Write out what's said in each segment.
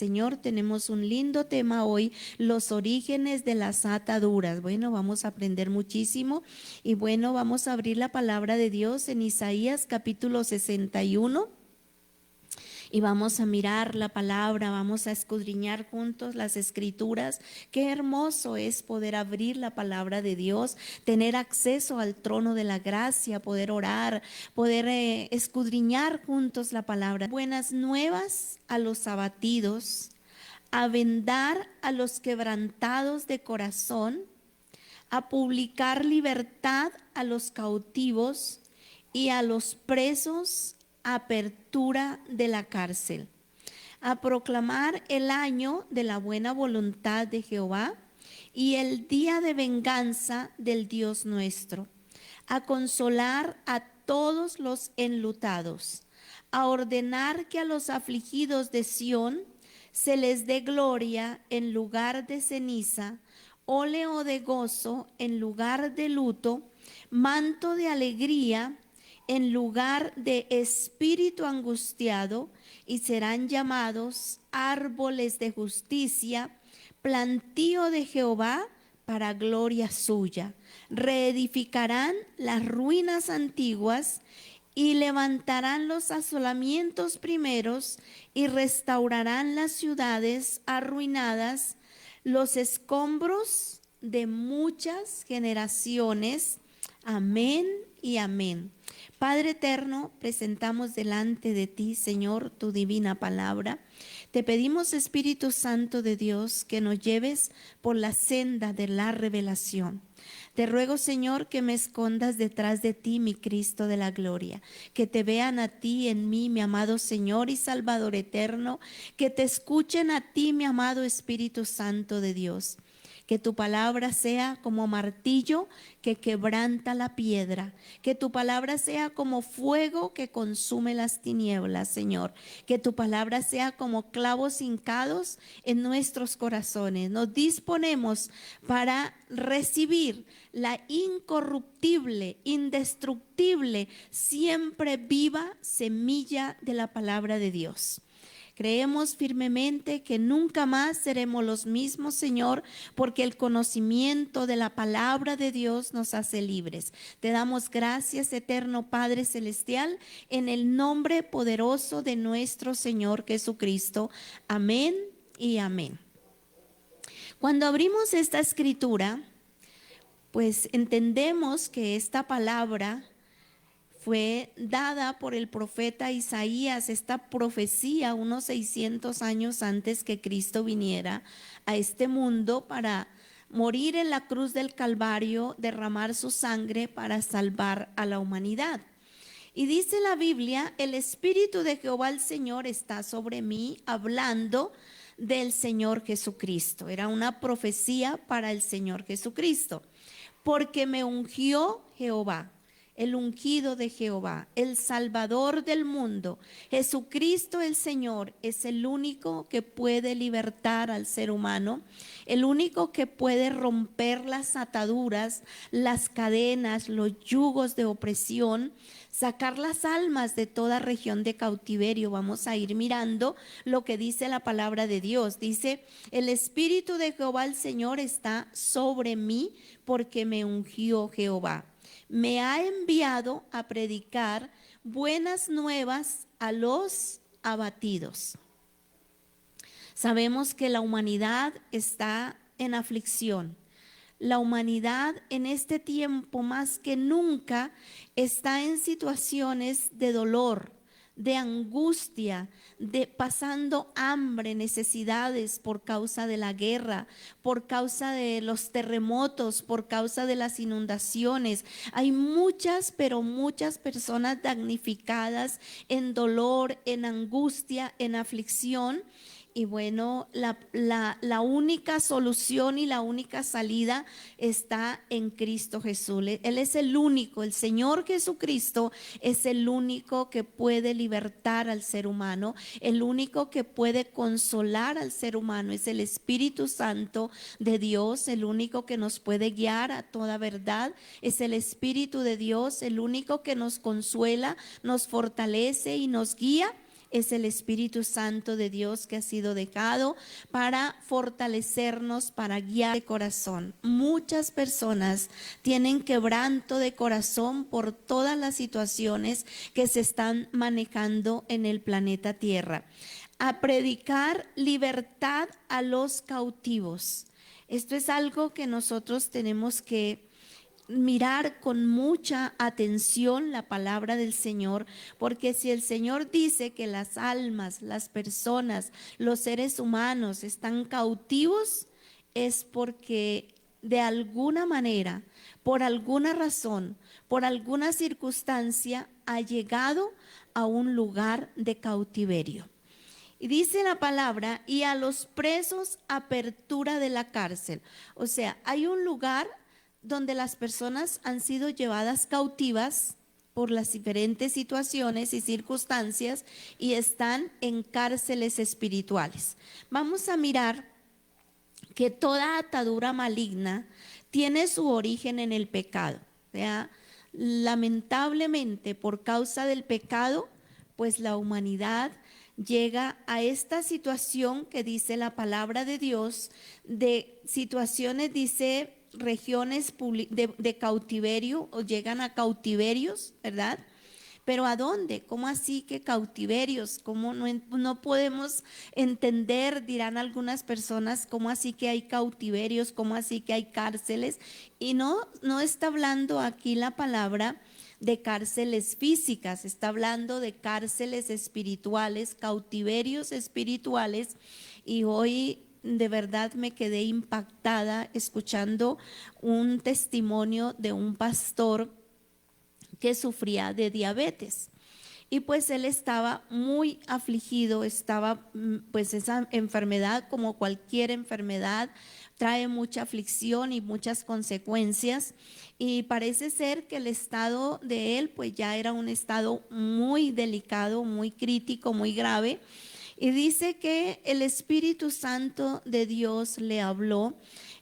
Señor. Tenemos un lindo tema hoy, los orígenes de las ataduras. Bueno, vamos a aprender muchísimo y bueno, vamos a abrir la palabra de Dios en Isaías capítulo 61. Y vamos a mirar la palabra, vamos a escudriñar juntos las escrituras. Qué hermoso es poder abrir la palabra de Dios, tener acceso al trono de la gracia, poder orar, poder escudriñar juntos la palabra. Buenas nuevas a los abatidos, a vendar a los quebrantados de corazón, a publicar libertad a los cautivos y a los presos apertura de la cárcel, a proclamar el año de la buena voluntad de Jehová y el día de venganza del Dios nuestro, a consolar a todos los enlutados, a ordenar que a los afligidos de Sión se les dé gloria en lugar de ceniza, óleo de gozo en lugar de luto, manto de alegría en lugar de espíritu angustiado, y serán llamados árboles de justicia, plantío de Jehová para gloria suya. Reedificarán las ruinas antiguas y levantarán los asolamientos primeros y restaurarán las ciudades arruinadas, los escombros de muchas generaciones. Amén y amén. Padre eterno, presentamos delante de ti, Señor, tu divina palabra. Te pedimos, Espíritu Santo de Dios, que nos lleves por la senda de la revelación. Te ruego, Señor, que me escondas detrás de ti, mi Cristo de la gloria, que te vean a ti en mí, mi amado Señor y Salvador eterno, que te escuchen a ti, mi amado Espíritu Santo de Dios. Que tu palabra sea como martillo que quebranta la piedra. Que tu palabra sea como fuego que consume las tinieblas, Señor. Que tu palabra sea como clavos hincados en nuestros corazones. Nos disponemos para recibir la incorruptible, indestructible, siempre viva semilla de la palabra de Dios. Creemos firmemente que nunca más seremos los mismos, Señor, porque el conocimiento de la palabra de Dios nos hace libres. Te damos gracias, eterno Padre Celestial, en el nombre poderoso de nuestro Señor Jesucristo. Amén y amén. Cuando abrimos esta escritura, pues entendemos que esta palabra fue dada por el profeta Isaías, esta profecía unos 600 años antes que Cristo viniera a este mundo para morir en la cruz del Calvario, derramar su sangre para salvar a la humanidad. Y dice la Biblia, el Espíritu de Jehová el Señor está sobre mí, hablando del Señor Jesucristo. Era una profecía para el Señor Jesucristo, porque me ungió Jehová, el ungido de Jehová, el Salvador del mundo. Jesucristo el Señor es el único que puede libertar al ser humano, el único que puede romper las ataduras, las cadenas, los yugos de opresión, sacar las almas de toda región de cautiverio. Vamos a ir mirando lo que dice la palabra de Dios. Dice, el Espíritu de Jehová el Señor está sobre mí, porque me ungió Jehová. Me ha enviado a predicar buenas nuevas a los abatidos. Sabemos que la humanidad está en aflicción. La humanidad en este tiempo más que nunca está en situaciones de dolor, de angustia, de pasando hambre, necesidades por causa de la guerra, por causa de los terremotos, por causa de las inundaciones. Hay muchas, pero muchas personas damnificadas en dolor, en angustia, en aflicción. Y bueno, la única solución y la única salida está en Cristo Jesús. Él es el único, el Señor Jesucristo es el único que puede libertar al ser humano, el único que puede consolar al ser humano. Es el Espíritu Santo de Dios, el único que nos puede guiar a toda verdad. Es el Espíritu de Dios, el único que nos consuela, nos fortalece y nos guía es el Espíritu Santo de Dios que ha sido dejado para fortalecernos, para guiar el corazón. Muchas personas tienen quebranto de corazón por todas las situaciones que se están manejando en el planeta Tierra. A predicar libertad a los cautivos. Esto es algo que nosotros tenemos que mirar con mucha atención la palabra del Señor, porque si el Señor dice que las almas, las personas, los seres humanos están cautivos, es porque de alguna manera, por alguna razón, por alguna circunstancia, ha llegado a un lugar de cautiverio. Y dice la palabra, y a los presos apertura de la cárcel. O sea, hay un lugar donde las personas han sido llevadas cautivas por las diferentes situaciones y circunstancias y están en cárceles espirituales. Vamos a mirar que toda atadura maligna tiene su origen en el pecado. O sea, lamentablemente por causa del pecado, pues la humanidad llega a esta situación que dice la palabra de Dios, de situaciones, dice, regiones de cautiverio, o llegan a cautiverios, ¿verdad? Pero ¿a dónde? ¿Cómo así que cautiverios? ¿Cómo no podemos entender? Dirán algunas personas, ¿cómo así que hay cautiverios? ¿Cómo así que hay cárceles? Y no está hablando aquí la palabra de cárceles físicas, está hablando de cárceles espirituales, cautiverios espirituales. Y hoy de verdad me quedé impactada escuchando un testimonio de un pastor que sufría de diabetes. Y pues él estaba muy afligido, estaba pues esa enfermedad, como cualquier enfermedad, trae mucha aflicción y muchas consecuencias, y parece ser que el estado de él pues ya era un estado muy delicado, muy crítico, muy grave. Y dice que el Espíritu Santo de Dios le habló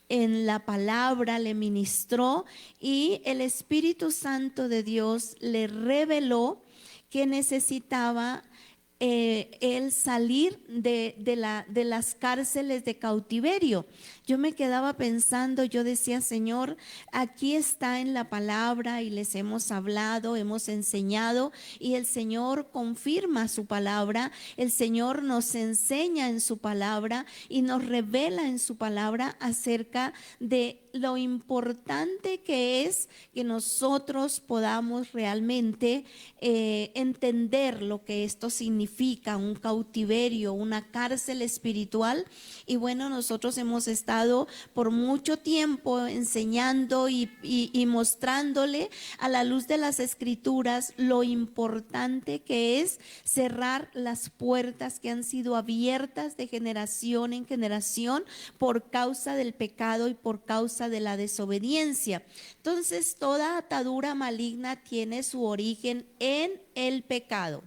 en la palabra, le ministró, y el Espíritu Santo de Dios le reveló que necesitaba él salir de las cárceles de cautiverio. Yo me quedaba pensando, yo decía, Señor, aquí está en la palabra y les hemos hablado, hemos enseñado, y el Señor confirma su palabra, el Señor nos enseña en su palabra y nos revela en su palabra acerca de lo importante que es que nosotros podamos realmente entender lo que esto significa, un cautiverio, una cárcel espiritual. Y bueno, nosotros hemos estado por mucho tiempo enseñando y mostrándole a la luz de las escrituras lo importante que es cerrar las puertas que han sido abiertas de generación en generación por causa del pecado y por causa de la desobediencia. Entonces, toda atadura maligna tiene su origen en el pecado.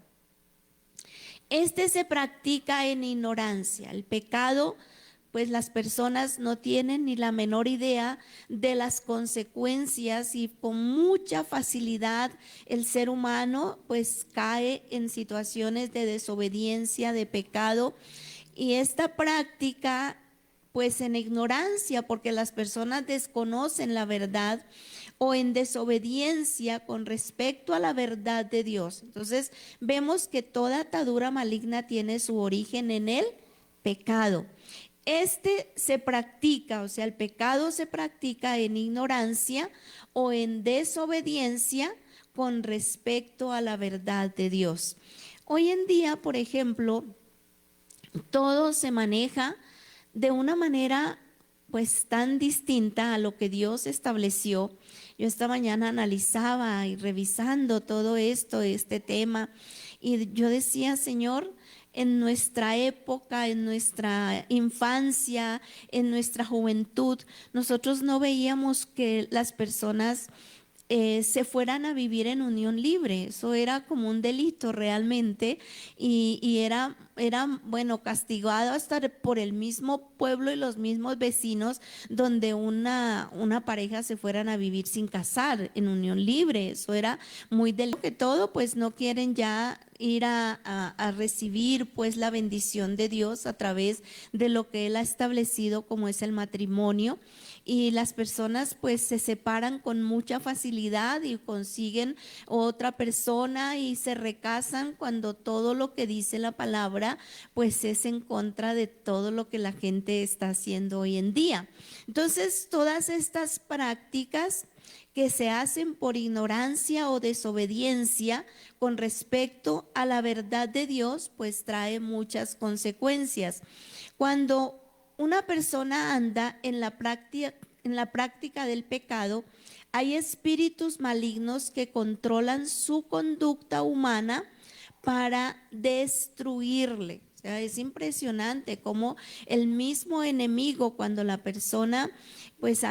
Este se practica en ignorancia. El pecado, pues las personas no tienen ni la menor idea de las consecuencias, y con mucha facilidad el ser humano pues cae en situaciones de desobediencia, de pecado. Y esta práctica pues en ignorancia, porque las personas desconocen la verdad, o en desobediencia con respecto a la verdad de Dios. Entonces vemos que toda atadura maligna tiene su origen en el pecado. Este se practica, o sea, el pecado se practica en ignorancia o en desobediencia con respecto a la verdad de Dios. Hoy en día, por ejemplo, todo se maneja de una manera pues tan distinta a lo que Dios estableció. Yo esta mañana analizaba y revisando todo esto, este tema, y yo decía, Señor, en nuestra época, en nuestra infancia, en nuestra juventud, nosotros no veíamos que las personas se fueran a vivir en unión libre. Eso era como un delito realmente, y era bueno, castigado hasta por el mismo pueblo y los mismos vecinos, donde una pareja se fueran a vivir sin casar, en unión libre. Eso era muy delicado, que todo pues no quieren ya ir a recibir pues la bendición de Dios a través de lo que Él ha establecido como es el matrimonio. Y las personas pues se separan con mucha facilidad y consiguen otra persona y se recasan cuando todo lo que dice la palabra pues es en contra de todo lo que la gente está haciendo hoy en día. Entonces, todas estas prácticas que se hacen por ignorancia o desobediencia con respecto a la verdad de Dios, pues trae muchas consecuencias. Cuando una persona anda en la práctica del pecado, hay espíritus malignos que controlan su conducta humana para destruirle. O sea, es impresionante cómo el mismo enemigo, cuando la persona pues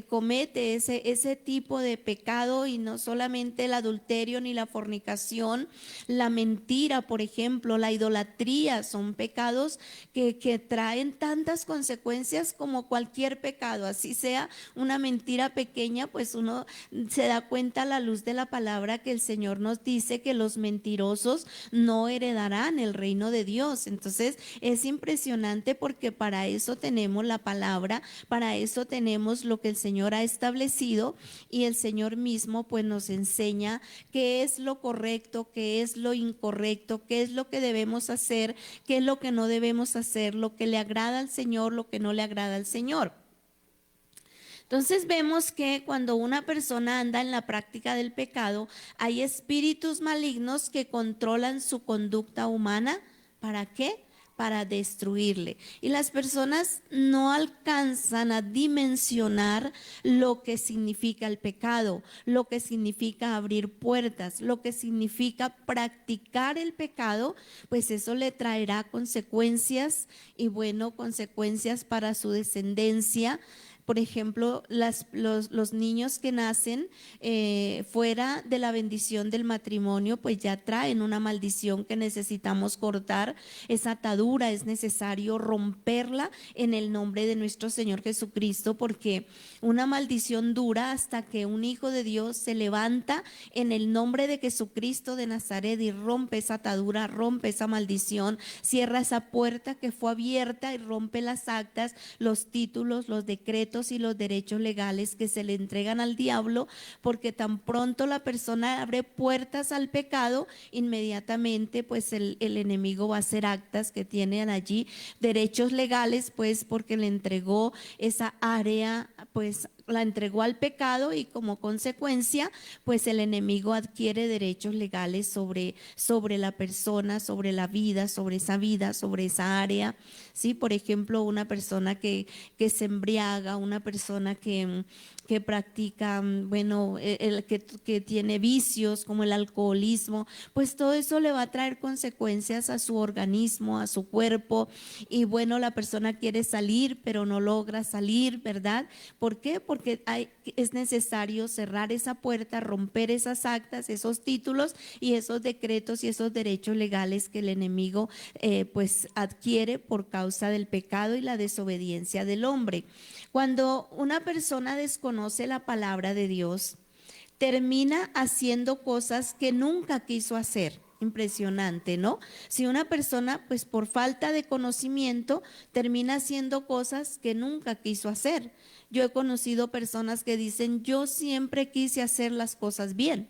comete ese tipo de pecado, y no solamente el adulterio ni la fornicación, la mentira, por ejemplo, la idolatría, son pecados que traen tantas consecuencias como cualquier pecado. Así sea una mentira pequeña, pues uno se da cuenta a la luz de la palabra que el Señor nos dice que los mentirosos no heredarán el reino de Dios. Entonces es impresionante, porque para eso tenemos la palabra, para eso tenemos lo que el Señor ha establecido, y el Señor mismo pues nos enseña qué es lo correcto, qué es lo incorrecto, qué es lo que debemos hacer, qué es lo que no debemos hacer, lo que le agrada al Señor, lo que no le agrada al Señor. Entonces vemos que cuando una persona anda en la práctica del pecado, hay espíritus malignos que controlan su conducta humana. ¿Para qué? Para destruirle. Y las personas no alcanzan a dimensionar lo que significa el pecado, lo que significa abrir puertas, lo que significa practicar el pecado, pues eso le traerá consecuencias, y bueno, consecuencias para su descendencia. Por ejemplo, los niños que nacen fuera de la bendición del matrimonio, pues ya traen una maldición que necesitamos cortar. Esa atadura es necesario romperla en el nombre de nuestro Señor Jesucristo, porque una maldición dura hasta que un hijo de Dios se levanta en el nombre de Jesucristo de Nazaret y rompe esa atadura, rompe esa maldición, cierra esa puerta que fue abierta y rompe las actas, los títulos, los decretos y los derechos legales que se le entregan al diablo, porque tan pronto la persona abre puertas al pecado, inmediatamente pues el enemigo va a hacer actas que tienen allí derechos legales, pues porque le entregó esa área, pues la entregó al pecado, y como consecuencia pues el enemigo adquiere derechos legales sobre la persona, sobre la vida, sobre esa área. Sí, por ejemplo, una persona que se embriaga, una persona que practica, bueno, que tiene vicios como el alcoholismo, pues todo eso le va a traer consecuencias a su organismo, a su cuerpo. Y bueno, la persona quiere salir, pero no logra salir, ¿verdad? ¿Por qué? Porque es necesario cerrar esa puerta, romper esas actas, esos títulos y esos decretos y esos derechos legales que el enemigo pues adquiere por causa del pecado y la desobediencia del hombre. Cuando una persona desconoce la palabra de Dios, termina haciendo cosas que nunca quiso hacer. Impresionante, ¿no? Si una persona, pues por falta de conocimiento, termina haciendo cosas que nunca quiso hacer. Yo he conocido personas que dicen, yo siempre quise hacer las cosas bien.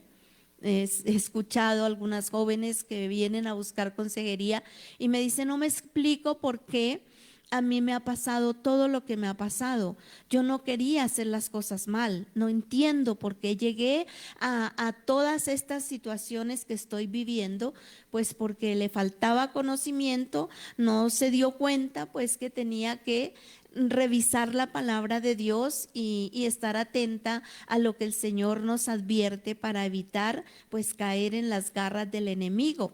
He escuchado algunas jóvenes que vienen a buscar consejería y me dicen, no me explico por qué a mí me ha pasado todo lo que me ha pasado. Yo no quería hacer las cosas mal. No entiendo por qué llegué a todas estas situaciones que estoy viviendo, pues porque le faltaba conocimiento, no se dio cuenta pues que tenía que revisar la palabra de Dios y estar atenta a lo que el Señor nos advierte para evitar pues caer en las garras del enemigo.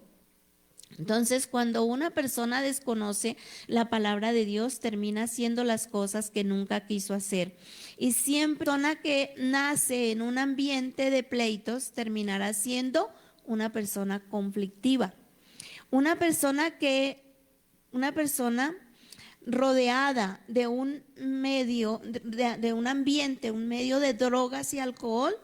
Entonces, cuando una persona desconoce la palabra de Dios, termina haciendo las cosas que nunca quiso hacer. Y siempre persona que nace en un ambiente de pleitos terminará siendo una persona conflictiva. Una persona rodeada de un medio, de un ambiente, un medio de drogas y alcohol,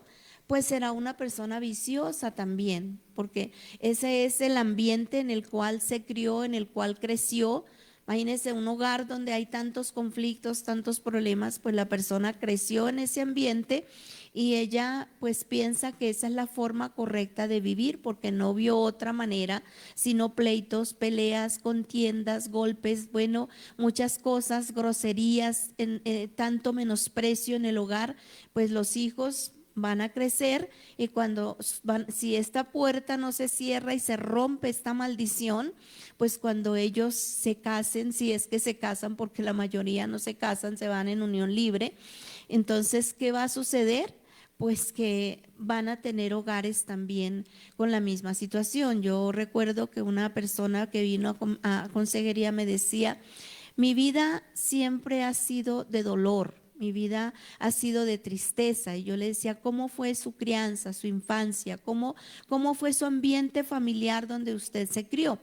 pues será una persona viciosa también, porque ese es el ambiente en el cual se crió, en el cual creció. Imagínense un hogar donde hay tantos conflictos, tantos problemas, pues la persona creció en ese ambiente y ella pues piensa que esa es la forma correcta de vivir porque no vio otra manera, sino pleitos, peleas, contiendas, golpes, bueno, muchas cosas, groserías, tanto menosprecio en el hogar, pues los hijos van a crecer y si esta puerta no se cierra y se rompe esta maldición, pues cuando ellos se casen, si es que se casan, porque la mayoría no se casan, se van en unión libre, entonces, ¿qué va a suceder? Pues que van a tener hogares también con la misma situación. Yo recuerdo que una persona que vino a consejería me decía, mi vida siempre ha sido de dolor, mi vida ha sido de tristeza. Y yo le decía, ¿cómo fue su crianza, su infancia? ¿Cómo fue su ambiente familiar donde usted se crió?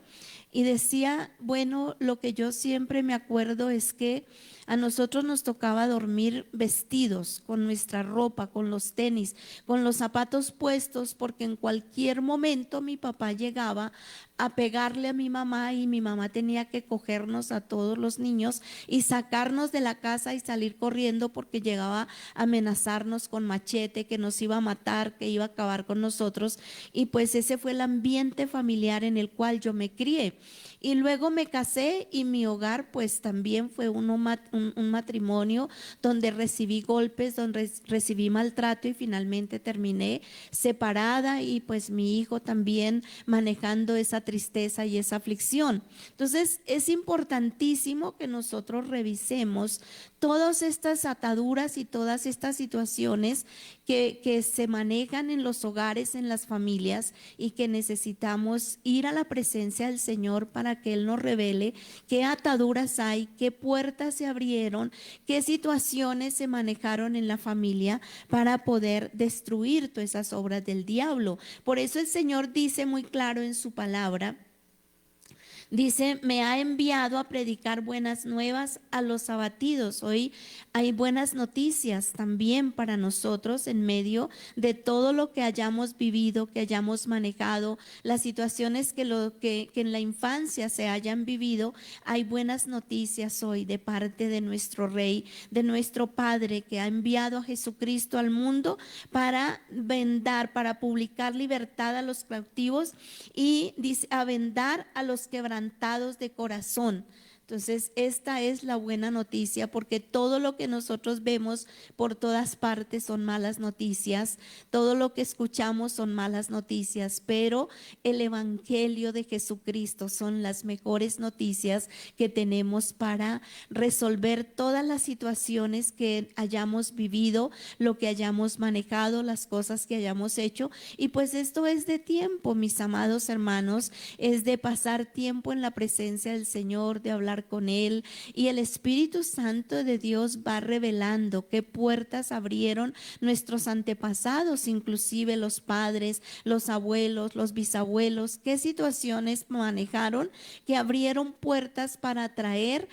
Y decía, bueno, lo que yo siempre me acuerdo es que a nosotros nos tocaba dormir vestidos, con nuestra ropa, con los tenis, con los zapatos puestos, porque en cualquier momento mi papá llegaba a pegarle a mi mamá y mi mamá tenía que cogernos a todos los niños y sacarnos de la casa y salir corriendo porque llegaba a amenazarnos con machete, que nos iba a matar, que iba a acabar con nosotros. Y pues ese fue el ambiente familiar en el cual yo me crié. Y luego me casé y mi hogar pues también fue un matrimonio donde recibí golpes, donde recibí maltrato y finalmente terminé separada y pues mi hijo también manejando esa tristeza y esa aflicción. Entonces es importantísimo que nosotros revisemos todas estas ataduras y todas estas situaciones que se manejan en los hogares, en las familias y que necesitamos ir a la presencia del Señor para que Él nos revele qué ataduras hay, qué puertas se abrieron, qué situaciones se manejaron en la familia para poder destruir todas esas obras del diablo. Por eso el Señor dice muy claro en su palabra, dice, me ha enviado a predicar buenas nuevas a los abatidos. Hoy hay buenas noticias también para nosotros en medio de todo lo que hayamos vivido, que hayamos manejado, las situaciones que en la infancia se hayan vivido. Hay buenas noticias hoy de parte de nuestro Rey, de nuestro Padre que ha enviado a Jesucristo al mundo para vendar, para publicar libertad a los cautivos y dice, a vendar a los quebrantados de corazón. Entonces, esta es la buena noticia porque todo lo que nosotros vemos por todas partes son malas noticias, todo lo que escuchamos son malas noticias, pero el Evangelio de Jesucristo son las mejores noticias que tenemos para resolver todas las situaciones que hayamos vivido, lo que hayamos manejado, las cosas que hayamos hecho. Y pues esto es de tiempo, mis amados hermanos, es de pasar tiempo en la presencia del Señor, de hablar con Él, y el Espíritu Santo de Dios va revelando qué puertas abrieron nuestros antepasados, inclusive los padres, los abuelos, los bisabuelos, qué situaciones manejaron que abrieron puertas para traer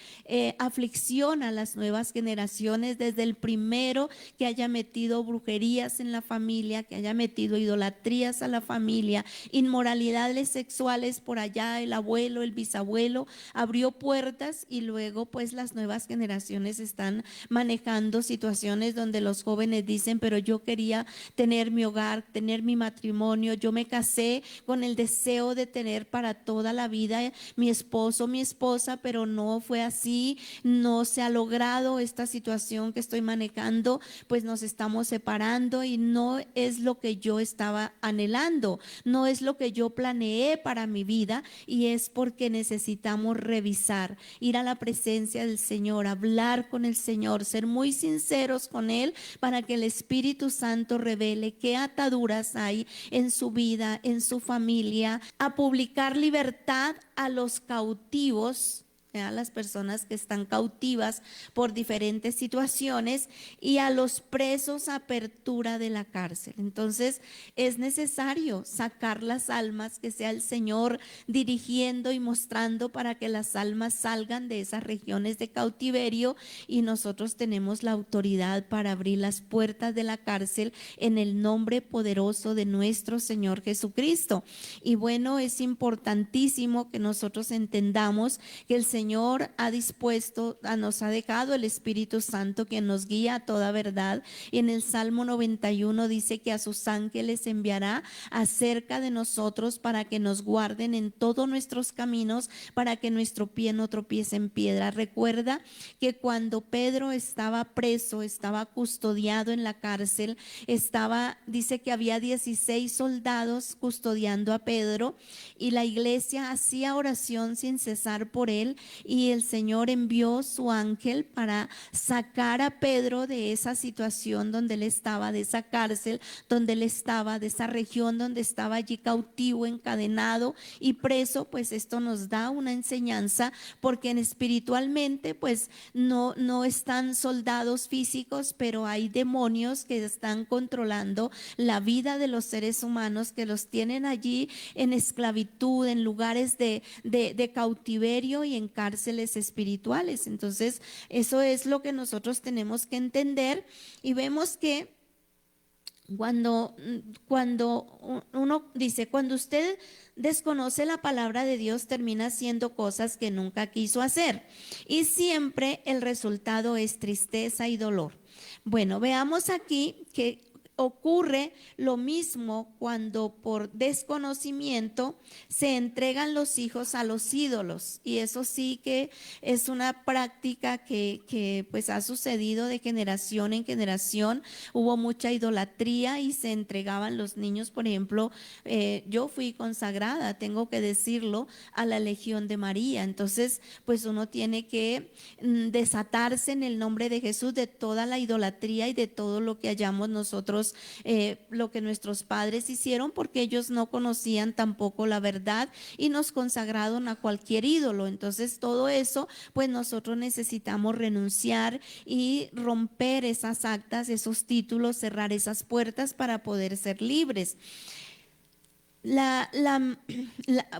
aflicción a las nuevas generaciones, desde el primero que haya metido brujerías en la familia, que haya metido idolatrías a la familia, inmoralidades sexuales por allá, el abuelo, el bisabuelo abrió puertas y luego pues las nuevas generaciones están manejando situaciones donde los jóvenes dicen, pero yo quería tener mi hogar, tener mi matrimonio, yo me casé con el deseo de tener para toda la vida mi esposo, mi esposa, pero no fue así, no se ha logrado esta situación que estoy manejando, pues nos estamos separando y no es lo que yo estaba anhelando, no es lo que yo planeé para mi vida, y es porque necesitamos revisar, ir a la presencia del Señor, hablar con el Señor, ser muy sinceros con Él para que el Espíritu Santo revele qué ataduras hay en su vida, en su familia, a publicar libertad a los cautivos a las personas que están cautivas por diferentes situaciones, y a los presos apertura de la cárcel. Entonces es necesario sacar las almas, que sea el Señor dirigiendo y mostrando para que las almas salgan de esas regiones de cautiverio, y nosotros tenemos la autoridad para abrir las puertas de la cárcel en el nombre poderoso de nuestro Señor Jesucristo. Y bueno, es importantísimo que nosotros entendamos que el Señor ha dispuesto, nos ha dejado el Espíritu Santo, que nos guía a toda verdad. Y en el Salmo 91 dice que a sus ángeles enviará acerca de nosotros para que nos guarden en todos nuestros caminos, para que nuestro pie no tropiece en piedra. Recuerda que cuando Pedro estaba preso, estaba custodiado en la cárcel, dice que había 16 soldados custodiando a Pedro, y la iglesia hacía oración sin cesar por él, y el Señor envió su ángel para sacar a Pedro de esa situación donde él estaba, de esa cárcel donde él estaba, de esa región donde estaba allí cautivo, encadenado y preso. Pues esto nos da una enseñanza, porque espiritualmente pues no están soldados físicos, pero hay demonios que están controlando la vida de los seres humanos, que los tienen allí en esclavitud, en lugares de cautiverio y en cárceles espirituales. Entonces eso es lo que nosotros tenemos que entender, y vemos que cuando uno dice, cuando usted desconoce la palabra de Dios, termina haciendo cosas que nunca quiso hacer, y siempre el resultado es tristeza y dolor. Bueno, veamos aquí que ocurre lo mismo cuando por desconocimiento se entregan los hijos a los ídolos, y eso sí que es una práctica que pues ha sucedido de generación en generación. Hubo mucha idolatría y se entregaban los niños. Por ejemplo, yo fui consagrada, tengo que decirlo, a la Legión de María. Entonces pues uno tiene que desatarse en el nombre de Jesús de toda la idolatría y de todo lo que hayamos nosotros, lo que nuestros padres hicieron, porque ellos no conocían tampoco la verdad y nos consagraron a cualquier ídolo. Entonces todo eso pues nosotros necesitamos renunciar y romper esas actas, esos títulos, cerrar esas puertas para poder ser libres.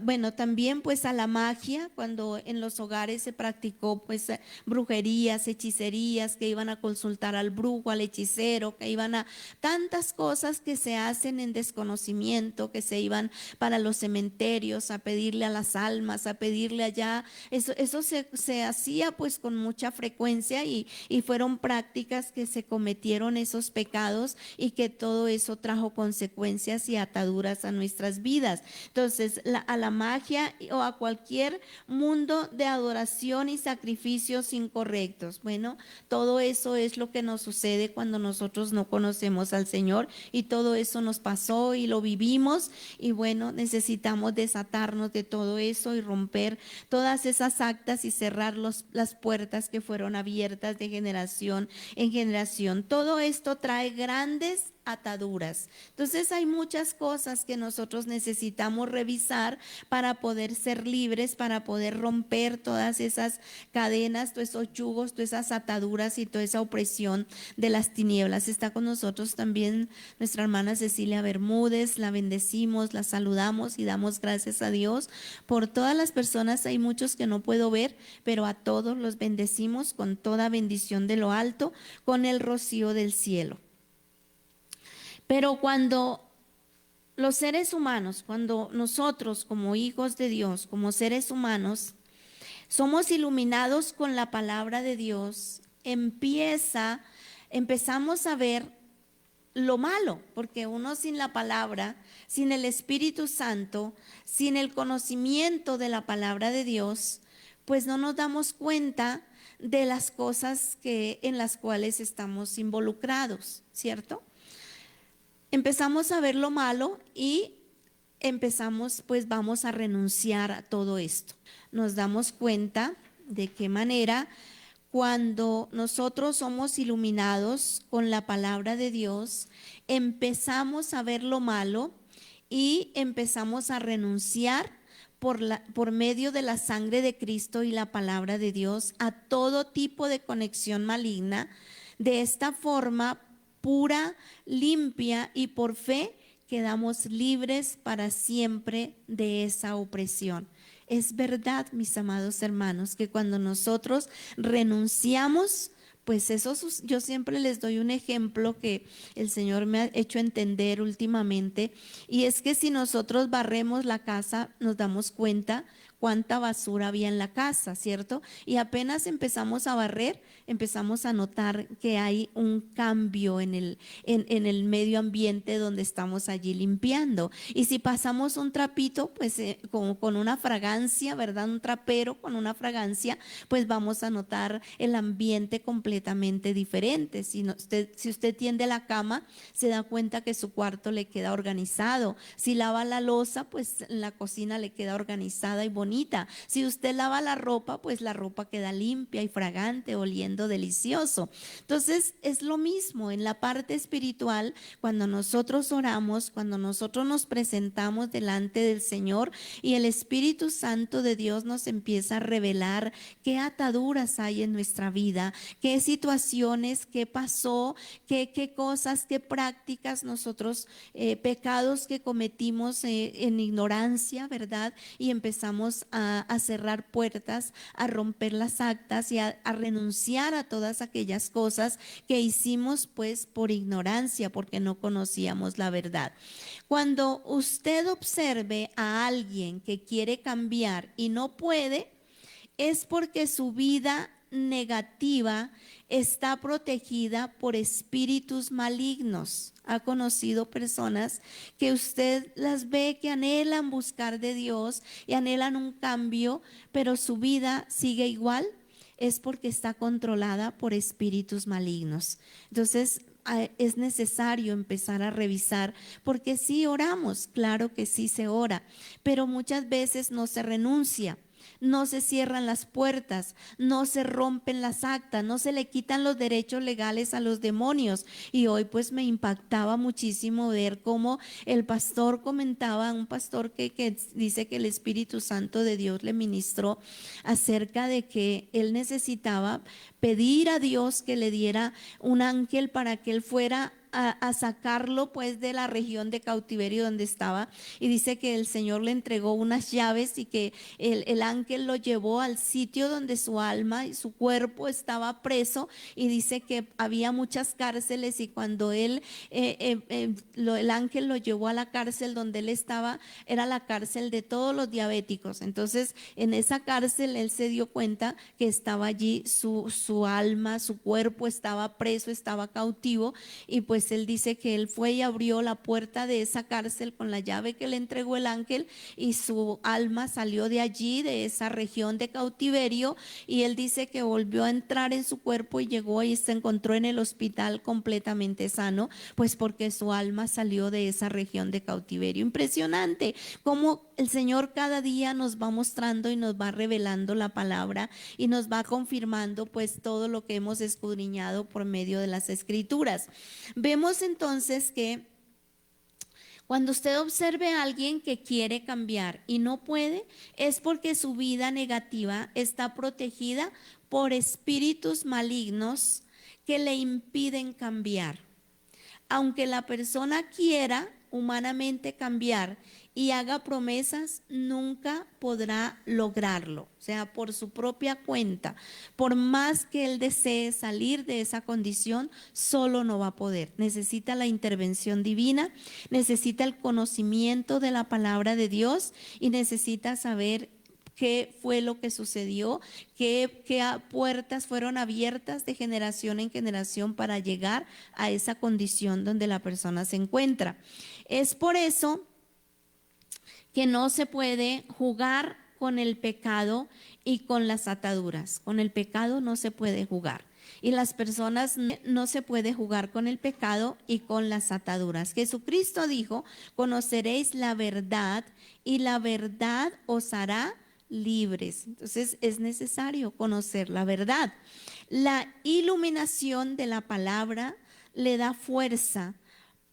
Bueno, también pues a la magia, cuando en los hogares se practicó pues brujerías, hechicerías, que iban a consultar al brujo, al hechicero, que iban a tantas cosas que se hacen en desconocimiento, que se iban para los cementerios a pedirle a las almas, a pedirle allá. Eso se hacía pues con mucha frecuencia, y fueron prácticas que se cometieron, esos pecados, y que todo eso trajo consecuencias y ataduras a nuestras vidas. Entonces a la magia o a cualquier mundo de adoración y sacrificios incorrectos, bueno, todo eso es lo que nos sucede cuando nosotros no conocemos al Señor, y todo eso nos pasó y lo vivimos, y bueno, necesitamos desatarnos de todo eso y romper todas esas actas y cerrar las puertas que fueron abiertas de generación en generación. Todo esto trae grandes ataduras. Entonces hay muchas cosas que nosotros necesitamos revisar para poder ser libres, para poder romper todas esas cadenas, todos esos yugos, todas esas ataduras y toda esa opresión de las tinieblas. Está con nosotros también nuestra hermana Cecilia Bermúdez. La bendecimos, la saludamos y damos gracias a Dios por todas las personas. Hay muchos que no puedo ver, pero a todos los bendecimos con toda bendición de lo alto, con el rocío del cielo. Pero cuando los seres humanos, cuando nosotros como hijos de Dios, como seres humanos, somos iluminados con la palabra de Dios, empezamos a ver lo malo, porque uno sin la palabra, sin el Espíritu Santo, sin el conocimiento de la palabra de Dios, pues no nos damos cuenta de las cosas en las cuales estamos involucrados, ¿cierto? Empezamos a ver lo malo y pues vamos a renunciar a todo esto. Nos damos cuenta de qué manera cuando nosotros somos iluminados con la palabra de Dios, empezamos a ver lo malo y empezamos a renunciar por medio de la sangre de Cristo y la palabra de Dios a todo tipo de conexión maligna. De esta forma pura, limpia y por fe quedamos libres para siempre de esa opresión. Es verdad, mis amados hermanos, que cuando nosotros renunciamos, pues eso, yo siempre les doy un ejemplo que el Señor me ha hecho entender últimamente, y es que si nosotros barremos la casa, nos damos cuenta cuánta basura había en la casa, ¿cierto? Y apenas empezamos a barrer, empezamos a notar que hay un cambio en el medio ambiente donde estamos allí limpiando. Y si pasamos un trapito, pues con una fragancia, ¿verdad? Un trapero con una fragancia, pues vamos a notar el ambiente completamente diferente. Si usted tiende la cama, se da cuenta que su cuarto le queda organizado. Si lava la loza, pues la cocina le queda organizada y bonita. Si usted lava la ropa, pues la ropa queda limpia y fragante, oliendo delicioso. Entonces es lo mismo en la parte espiritual. Cuando nosotros oramos, cuando nosotros nos presentamos delante del Señor y el Espíritu Santo de Dios nos empieza a revelar qué ataduras hay en nuestra vida, qué situaciones, qué pasó, qué cosas, qué prácticas nosotros, pecados que cometimos en ignorancia, ¿verdad? Y empezamos a cerrar puertas, a romper las actas y a renunciar a todas aquellas cosas que hicimos pues por ignorancia, porque no conocíamos la verdad. Cuando usted observe a alguien que quiere cambiar y no puede, es porque su vida negativa está protegida por espíritus malignos. Ha conocido personas que usted las ve que anhelan buscar de Dios y anhelan un cambio, pero su vida sigue igual. Es porque está controlada por espíritus malignos. Entonces, es necesario empezar a revisar, porque sí oramos, claro que sí se ora, pero muchas veces no se renuncia. No se cierran las puertas, no se rompen las actas, no se le quitan los derechos legales a los demonios. Y hoy pues me impactaba muchísimo ver cómo el pastor comentaba, un pastor que dice que el Espíritu Santo de Dios le ministró acerca de que él necesitaba pedir a Dios que le diera un ángel para que él fuera a sacarlo pues de la región de cautiverio donde estaba, y dice que el Señor le entregó unas llaves y que el ángel lo llevó al sitio donde su alma y su cuerpo estaba preso, y dice que había muchas cárceles, y cuando el ángel lo llevó a la cárcel donde él estaba, era la cárcel de todos los diabéticos. Entonces en esa cárcel él se dio cuenta que estaba allí su alma, su cuerpo estaba preso, estaba cautivo, y pues él dice que él fue y abrió la puerta de esa cárcel con la llave que le entregó el ángel, y su alma salió de allí, de esa región de cautiverio, y él dice que volvió a entrar en su cuerpo y llegó y se encontró en el hospital completamente sano, pues porque su alma salió de esa región de cautiverio. Impresionante cómo el Señor cada día nos va mostrando y nos va revelando la palabra y nos va confirmando pues todo lo que hemos escudriñado por medio de las Escrituras. Vemos entonces que cuando usted observe a alguien que quiere cambiar y no puede, es porque su vida negativa está protegida por espíritus malignos que le impiden cambiar. Aunque la persona quiera humanamente cambiar y haga promesas, nunca podrá lograrlo. O sea, por su propia cuenta, por más que él desee salir de esa condición, solo no va a poder. Necesita la intervención divina, necesita el conocimiento de la palabra de Dios y necesita saber qué fue lo que sucedió, qué puertas fueron abiertas de generación en generación para llegar a esa condición donde la persona se encuentra. Es por eso que no se puede jugar con el pecado y con las ataduras. Con el pecado no se puede jugar. Y las personas no se puede jugar con el pecado y con las ataduras. Jesucristo dijo: conoceréis la verdad y la verdad os hará libres. Entonces es necesario conocer la verdad. La iluminación de la palabra le da fuerza,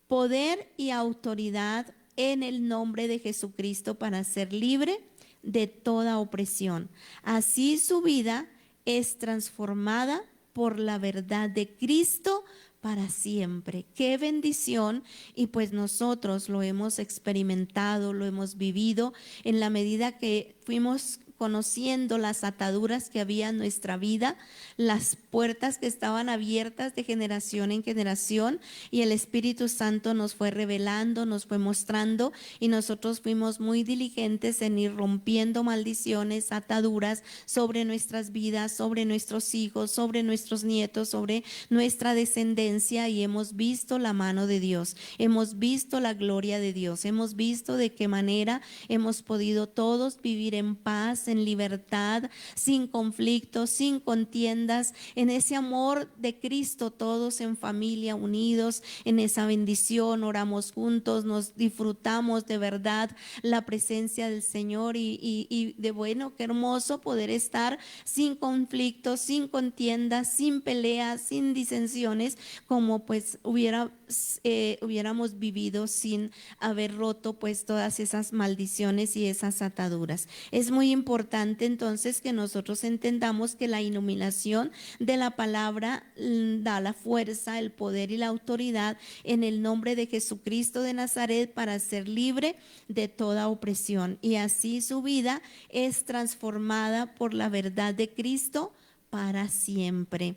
poder y autoridad en el nombre de Jesucristo para ser libre de toda opresión. Así su vida es transformada por la verdad de Cristo para siempre. Qué bendición. Y pues nosotros lo hemos experimentado, lo hemos vivido en la medida que fuimos conociendo las ataduras que había en nuestra vida, las puertas que estaban abiertas de generación en generación, y el Espíritu Santo nos fue revelando, nos fue mostrando, y nosotros fuimos muy diligentes en ir rompiendo maldiciones, ataduras sobre nuestras vidas, sobre nuestros hijos, sobre nuestros nietos, sobre nuestra descendencia, y hemos visto la mano de Dios, hemos visto la gloria de Dios, hemos visto de qué manera hemos podido todos vivir en paz, en libertad, sin conflictos, sin contiendas, en ese amor de Cristo, todos en familia, unidos en esa bendición. Oramos juntos, nos disfrutamos de verdad la presencia del Señor, y de bueno, qué hermoso poder estar sin conflictos, sin contiendas, sin peleas, sin disensiones, como pues hubiéramos vivido sin haber roto pues todas esas maldiciones y esas ataduras. Es muy importante entonces que nosotros entendamos que la iluminación de la palabra da la fuerza, el poder y la autoridad en el nombre de Jesucristo de Nazaret para ser libre de toda opresión, y así su vida es transformada por la verdad de Cristo para siempre.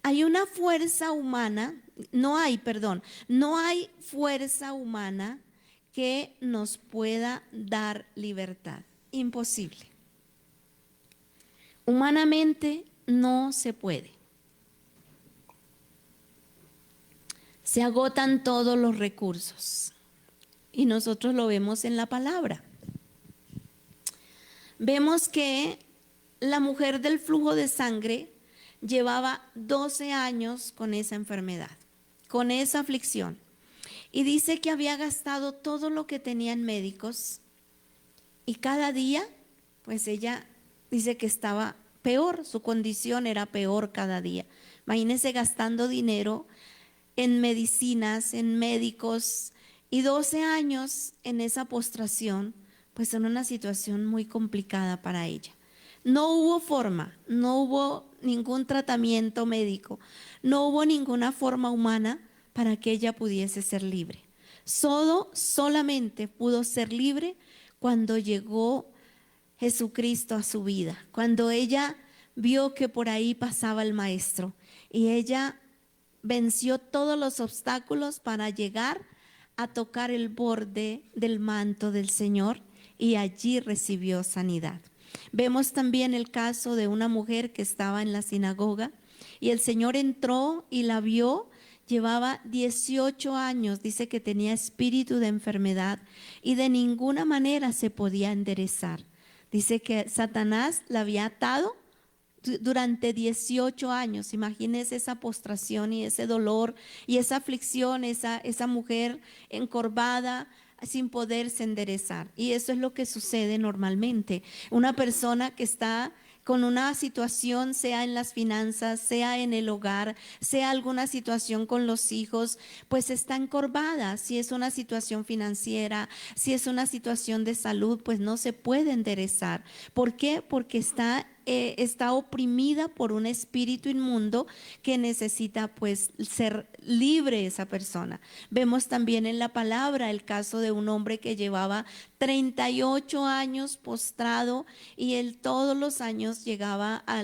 Hay una fuerza humana, no hay fuerza humana que nos pueda dar libertad. Imposible. Humanamente no se puede. Se agotan todos los recursos, y nosotros lo vemos en la palabra. Vemos que la mujer del flujo de sangre llevaba 12 años con esa enfermedad, con esa aflicción, y dice que había gastado todo lo que tenía en médicos, y cada día pues ella dice que estaba peor, su condición era peor cada día. Imagínense gastando dinero en medicinas, en médicos, y 12 años en esa postración, pues en una situación muy complicada para ella. No hubo forma, no hubo ningún tratamiento médico, no hubo ninguna forma humana para que ella pudiese ser libre. Solamente pudo ser libre cuando llegó Jesucristo a su vida, cuando ella vio que por ahí pasaba el Maestro, y ella venció todos los obstáculos para llegar a tocar el borde del manto del Señor, y allí recibió sanidad. Vemos también el caso de una mujer que estaba en la sinagoga, y el Señor entró y la vio. Llevaba 18 años, dice que tenía espíritu de enfermedad, y de ninguna manera se podía enderezar. Dice que Satanás la había atado durante 18 años. Imagínense esa postración y ese dolor y esa aflicción, esa mujer encorvada, sin poderse enderezar. Y eso es lo que sucede normalmente. Una persona que está con una situación, sea en las finanzas, sea en el hogar, sea alguna situación con los hijos, pues está encorvada. Si es una situación financiera, si es una situación de salud, pues no se puede enderezar. ¿Por qué? Porque está oprimida por un espíritu inmundo que necesita pues ser libre esa persona. Vemos también en la palabra el caso de un hombre que llevaba 38 años postrado, y él todos los años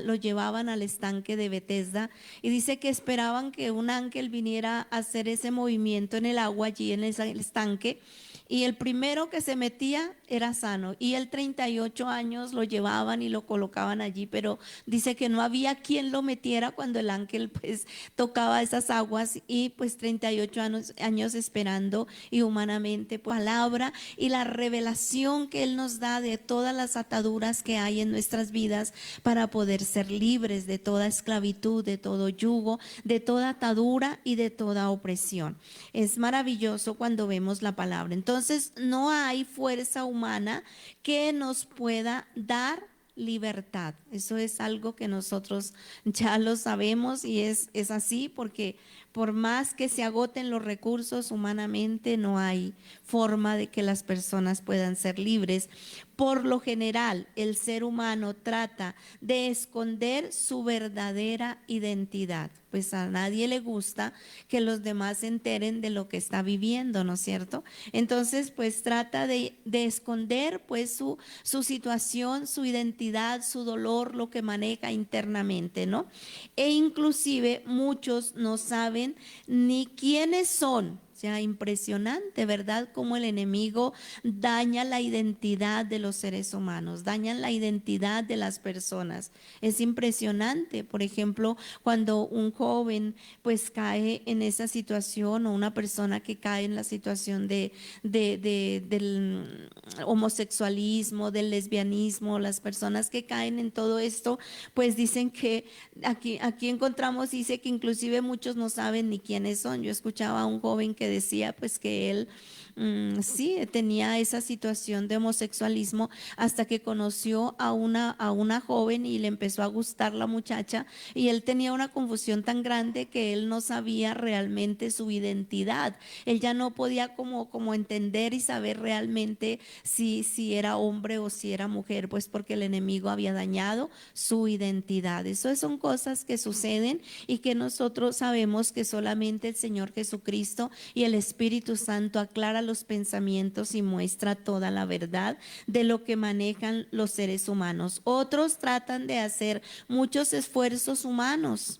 lo llevaban al estanque de Betesda, y dice que esperaban que un ángel viniera a hacer ese movimiento en el agua allí en ese estanque, y el primero que se metía era sano, y él 38 años lo llevaban y lo colocaban allí, pero dice que no había quien lo metiera cuando el ángel pues tocaba esas aguas, y pues 38 años esperando, y humanamente pues, palabra y la revelación que él nos da de todas las ataduras que hay en nuestras vidas para poder ser libres de toda esclavitud, de todo yugo, de toda atadura y de toda opresión. Es maravilloso cuando vemos la palabra. Entonces no hay fuerza humana que nos pueda dar libertad. Eso es algo que nosotros ya lo sabemos, y es así porque por más que se agoten los recursos humanamente, no hay forma de que las personas puedan ser libres. Por lo general, el ser humano trata de esconder su verdadera identidad, pues a nadie le gusta que los demás se enteren de lo que está viviendo, ¿no es cierto? Entonces, pues trata de esconder pues su situación, su identidad, su dolor, lo que maneja internamente, ¿no? E inclusive muchos no saben ni quiénes son. O sea, impresionante, ¿verdad? Cómo el enemigo daña la identidad de los seres humanos, daña la identidad de las personas. Es impresionante, por ejemplo, cuando un joven pues cae en esa situación, o una persona que cae en la situación del homosexualismo, del lesbianismo, las personas que caen en todo esto, pues dicen que aquí encontramos, dice que inclusive muchos no saben ni quiénes son. Yo escuchaba a un joven que decía pues que él sí tenía esa situación de homosexualismo hasta que conoció a una joven y le empezó a gustar la muchacha, y él tenía una confusión tan grande que él no sabía realmente su identidad. Él ya no podía como entender y saber realmente si era hombre o si era mujer, pues porque el enemigo había dañado su identidad. Eso son cosas que suceden y que nosotros sabemos que solamente el Señor Jesucristo y el Espíritu Santo aclara los pensamientos y muestra toda la verdad de lo que manejan los seres humanos. Otros tratan de hacer muchos esfuerzos humanos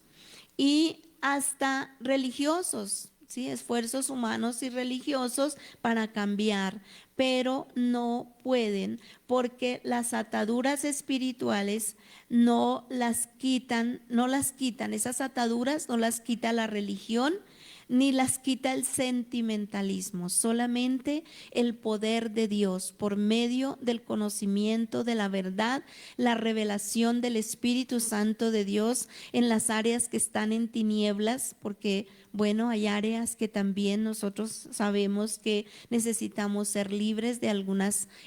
y hasta religiosos, ¿sí? Esfuerzos humanos y religiosos para cambiar, pero no pueden, porque las ataduras espirituales no las quitan, esas ataduras no las quita la religión ni las quita el sentimentalismo, solamente el poder de Dios por medio del conocimiento de la verdad, la revelación del Espíritu Santo de Dios en las áreas que están en tinieblas, porque bueno, hay áreas que también nosotros sabemos que necesitamos ser libres de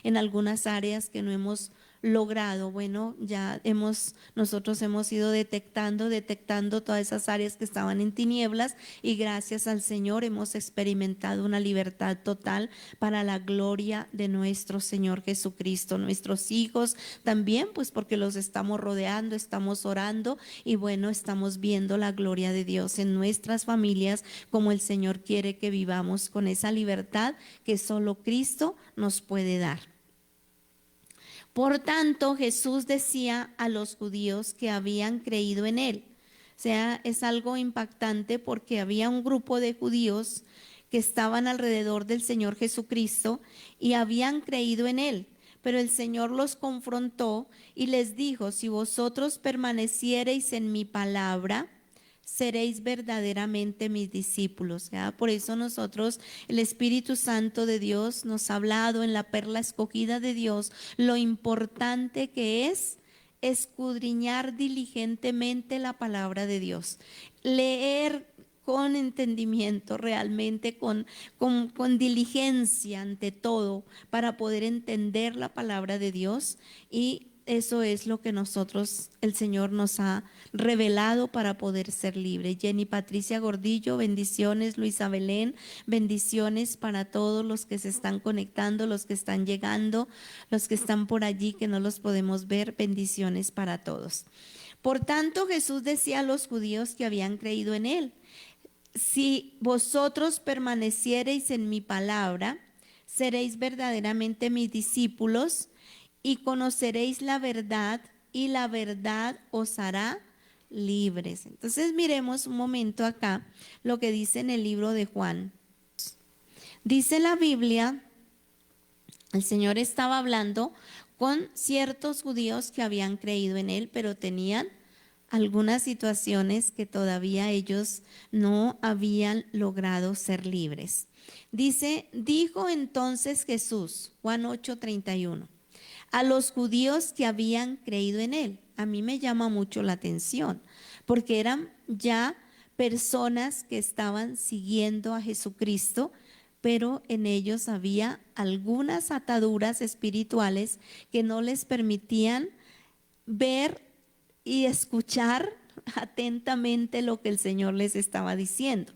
en algunas áreas que no hemos logrado. Bueno, nosotros hemos ido detectando todas esas áreas que estaban en tinieblas, y gracias al Señor hemos experimentado una libertad total para la gloria de nuestro Señor Jesucristo. Nuestros hijos también, pues porque los estamos rodeando, estamos orando, y bueno, estamos viendo la gloria de Dios en nuestras familias, como el Señor quiere que vivamos con esa libertad que solo Cristo nos puede dar. Por tanto, Jesús decía a los judíos que habían creído en él. O sea, es algo impactante porque había un grupo de judíos que estaban alrededor del Señor Jesucristo y habían creído en él. Pero el Señor los confrontó y les dijo: si vosotros permaneciereis en mi palabra, seréis verdaderamente mis discípulos. ¿Ya? Por eso nosotros, el Espíritu Santo de Dios nos ha hablado en la perla escogida de Dios lo importante que es escudriñar diligentemente la palabra de Dios, leer con entendimiento, realmente con diligencia ante todo, para poder entender la palabra de Dios. Y eso es lo que el Señor nos ha revelado para poder ser libres. Jenny Patricia Gordillo, bendiciones. Luisa Belén, bendiciones para todos los que se están conectando, los que están llegando, los que están por allí que no los podemos ver, bendiciones para todos. Por tanto, Jesús decía a los judíos que habían creído en él: si vosotros permaneciereis en mi palabra, seréis verdaderamente mis discípulos y conoceréis la verdad, y la verdad os hará libres. Entonces miremos un momento acá lo que dice en el libro de Juan. Dice la Biblia, el Señor estaba hablando con ciertos judíos que habían creído en él, pero tenían algunas situaciones que todavía ellos no habían logrado ser libres. Dice: dijo entonces Jesús, Juan 8:31, a los judíos que habían creído en él. A mí me llama mucho la atención, porque eran ya personas que estaban siguiendo a Jesucristo, pero en ellos había algunas ataduras espirituales que no les permitían ver y escuchar atentamente lo que el Señor les estaba diciendo.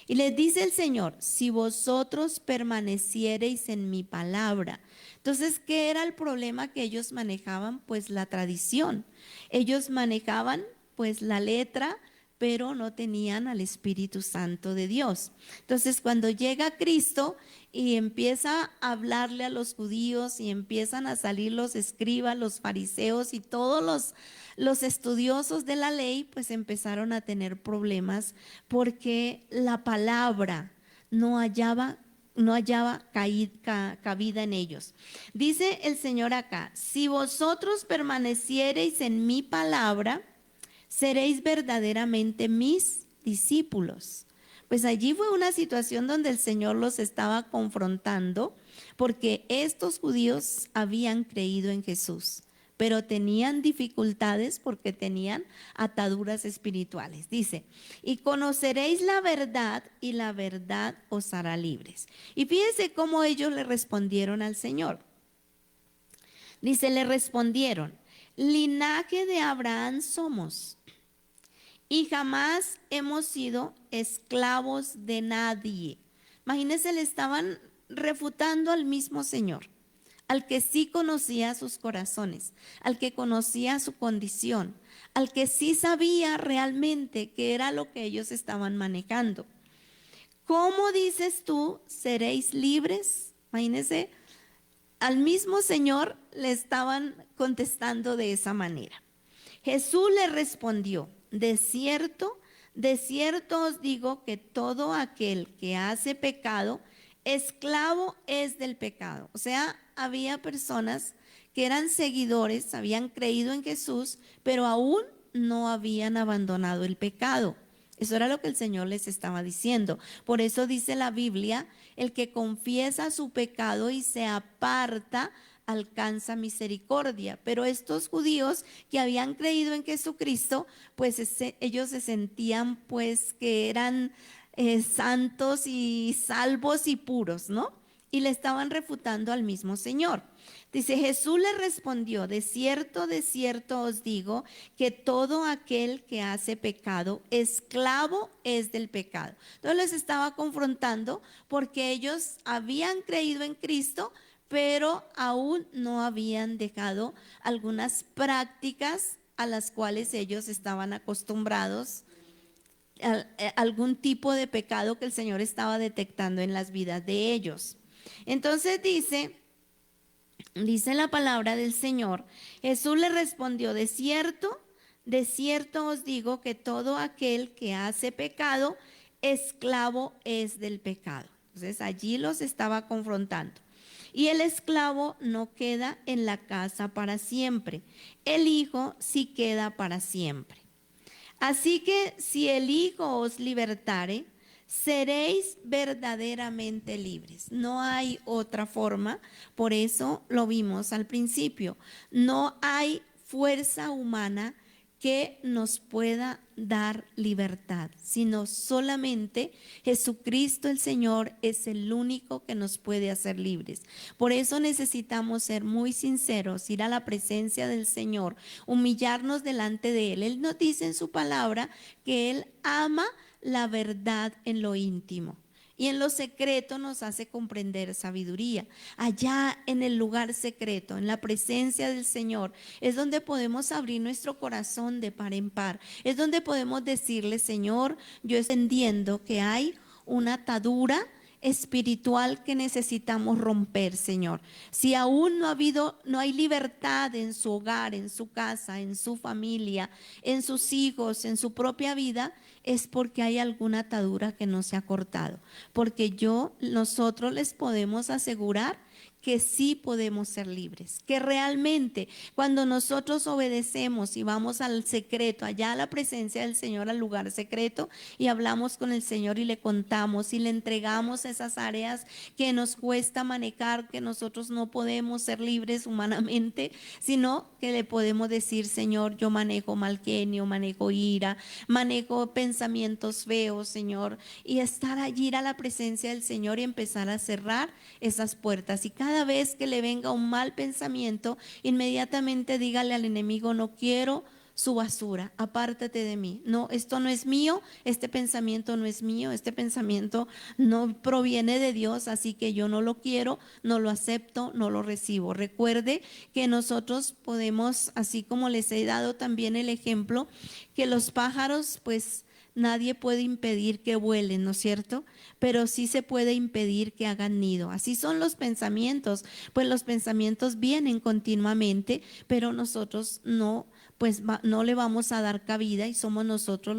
Y les dice el Señor, si vosotros permaneciereis en mi palabra. Entonces, ¿qué era el problema que ellos manejaban? Pues la tradición. Ellos manejaban pues la letra, pero no tenían al Espíritu Santo de Dios. Entonces, cuando llega Cristo y empieza a hablarle a los judíos y empiezan a salir los escribas, los fariseos y todos los estudiosos de la ley, pues empezaron a tener problemas porque la palabra no hallaba cabida en ellos. Dice el Señor acá, si vosotros permaneciereis en mi palabra, seréis verdaderamente mis discípulos. Pues allí fue una situación donde el Señor los estaba confrontando porque estos judíos habían creído en Jesús, pero tenían dificultades porque tenían ataduras espirituales. Dice, y conoceréis la verdad y la verdad os hará libres. Y fíjense cómo ellos le respondieron al Señor. Dice, le respondieron, linaje de Abraham somos y jamás hemos sido esclavos de nadie. Imagínense, le estaban refutando al mismo Señor, al que sí conocía sus corazones, al que conocía su condición, al que sí sabía realmente qué era lo que ellos estaban manejando. ¿Cómo dices tú, seréis libres? Imagínense, al mismo Señor le estaban contestando de esa manera. Jesús le respondió, de cierto os digo que todo aquel que hace pecado, esclavo es del pecado. O sea, había personas que eran seguidores, habían creído en Jesús, pero aún no habían abandonado el pecado. Eso era lo que el Señor les estaba diciendo. Por eso dice la Biblia, el que confiesa su pecado y se aparta, alcanza misericordia. Pero estos judíos que habían creído en Jesucristo, pues ellos se sentían pues que eran santos y salvos y puros, ¿no? Y le estaban refutando al mismo Señor. Dice, Jesús le respondió, de cierto os digo que todo aquel que hace pecado, esclavo es del pecado. Entonces les estaba confrontando porque ellos habían creído en Cristo, pero aún no habían dejado algunas prácticas a las cuales ellos estaban acostumbrados, algún tipo de pecado que el Señor estaba detectando en las vidas de ellos. Entonces dice la palabra del Señor, Jesús le respondió, de cierto os digo que todo aquel que hace pecado, esclavo es del pecado. Entonces allí los estaba confrontando. Y el esclavo no queda en la casa para siempre, el hijo sí queda para siempre. Así que si el Hijo os libertare, seréis verdaderamente libres. No hay otra forma, por eso lo vimos al principio. No hay fuerza humana que nos pueda dar libertad, sino solamente Jesucristo el Señor es el único que nos puede hacer libres. Por eso necesitamos ser muy sinceros, ir a la presencia del Señor, humillarnos delante de Él. Él nos dice en su palabra que Él ama la verdad en lo íntimo. Y en lo secreto nos hace comprender sabiduría. Allá en el lugar secreto, en la presencia del Señor, es donde podemos abrir nuestro corazón de par en par. Es donde podemos decirle, Señor, yo entendiendo que hay una atadura espiritual que necesitamos romper, Señor. Si aún no hay libertad en su hogar, en su casa, en su familia, en sus hijos, en su propia vida, es porque hay alguna atadura que no se ha cortado. Porque nosotros les podemos asegurar que sí podemos ser libres, que realmente cuando nosotros obedecemos y vamos al secreto, allá a la presencia del Señor, al lugar secreto, y hablamos con el Señor y le contamos y le entregamos esas áreas que nos cuesta manejar, que nosotros no podemos ser libres humanamente, sino que le podemos decir, Señor, yo manejo mal genio, manejo ira, manejo pensamientos feos, Señor, y estar allí, ir a la presencia del Señor y empezar a cerrar esas puertas. Y cada vez que le venga un mal pensamiento, inmediatamente dígale al enemigo, no quiero su basura, apártate de mí. No, esto no es mío, este pensamiento no es mío, este pensamiento no proviene de Dios, así que yo no lo quiero, no lo acepto, no lo recibo. Recuerde que nosotros podemos, así como les he dado también el ejemplo, que los pájaros, pues nadie puede impedir que vuelen, ¿no es cierto? Pero sí se puede impedir que hagan nido. Así son los pensamientos, pues los pensamientos vienen continuamente, pero nosotros no, pues no le vamos a dar cabida y somos nosotros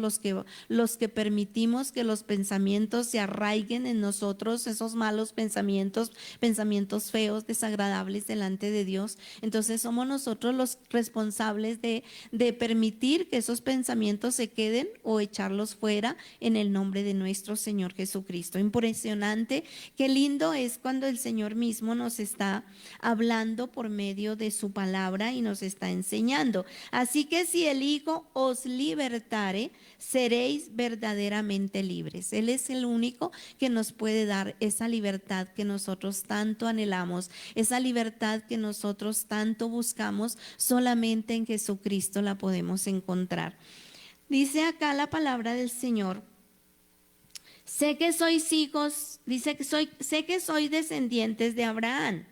los que permitimos que los pensamientos se arraiguen en nosotros, esos malos pensamientos, pensamientos feos, desagradables delante de Dios. Entonces somos nosotros los responsables de permitir que esos pensamientos se queden o echarlos fuera en el nombre de nuestro Señor Jesucristo. Impresionante, qué lindo es cuando el Señor mismo nos está hablando por medio de su palabra y nos está enseñando. Así que si el Hijo os libertare, seréis verdaderamente libres. Él es el único que nos puede dar esa libertad que nosotros tanto anhelamos, esa libertad que nosotros tanto buscamos, solamente en Jesucristo la podemos encontrar. Dice acá la palabra del Señor: sé que sois hijos, dice que sé que sois descendientes de Abraham.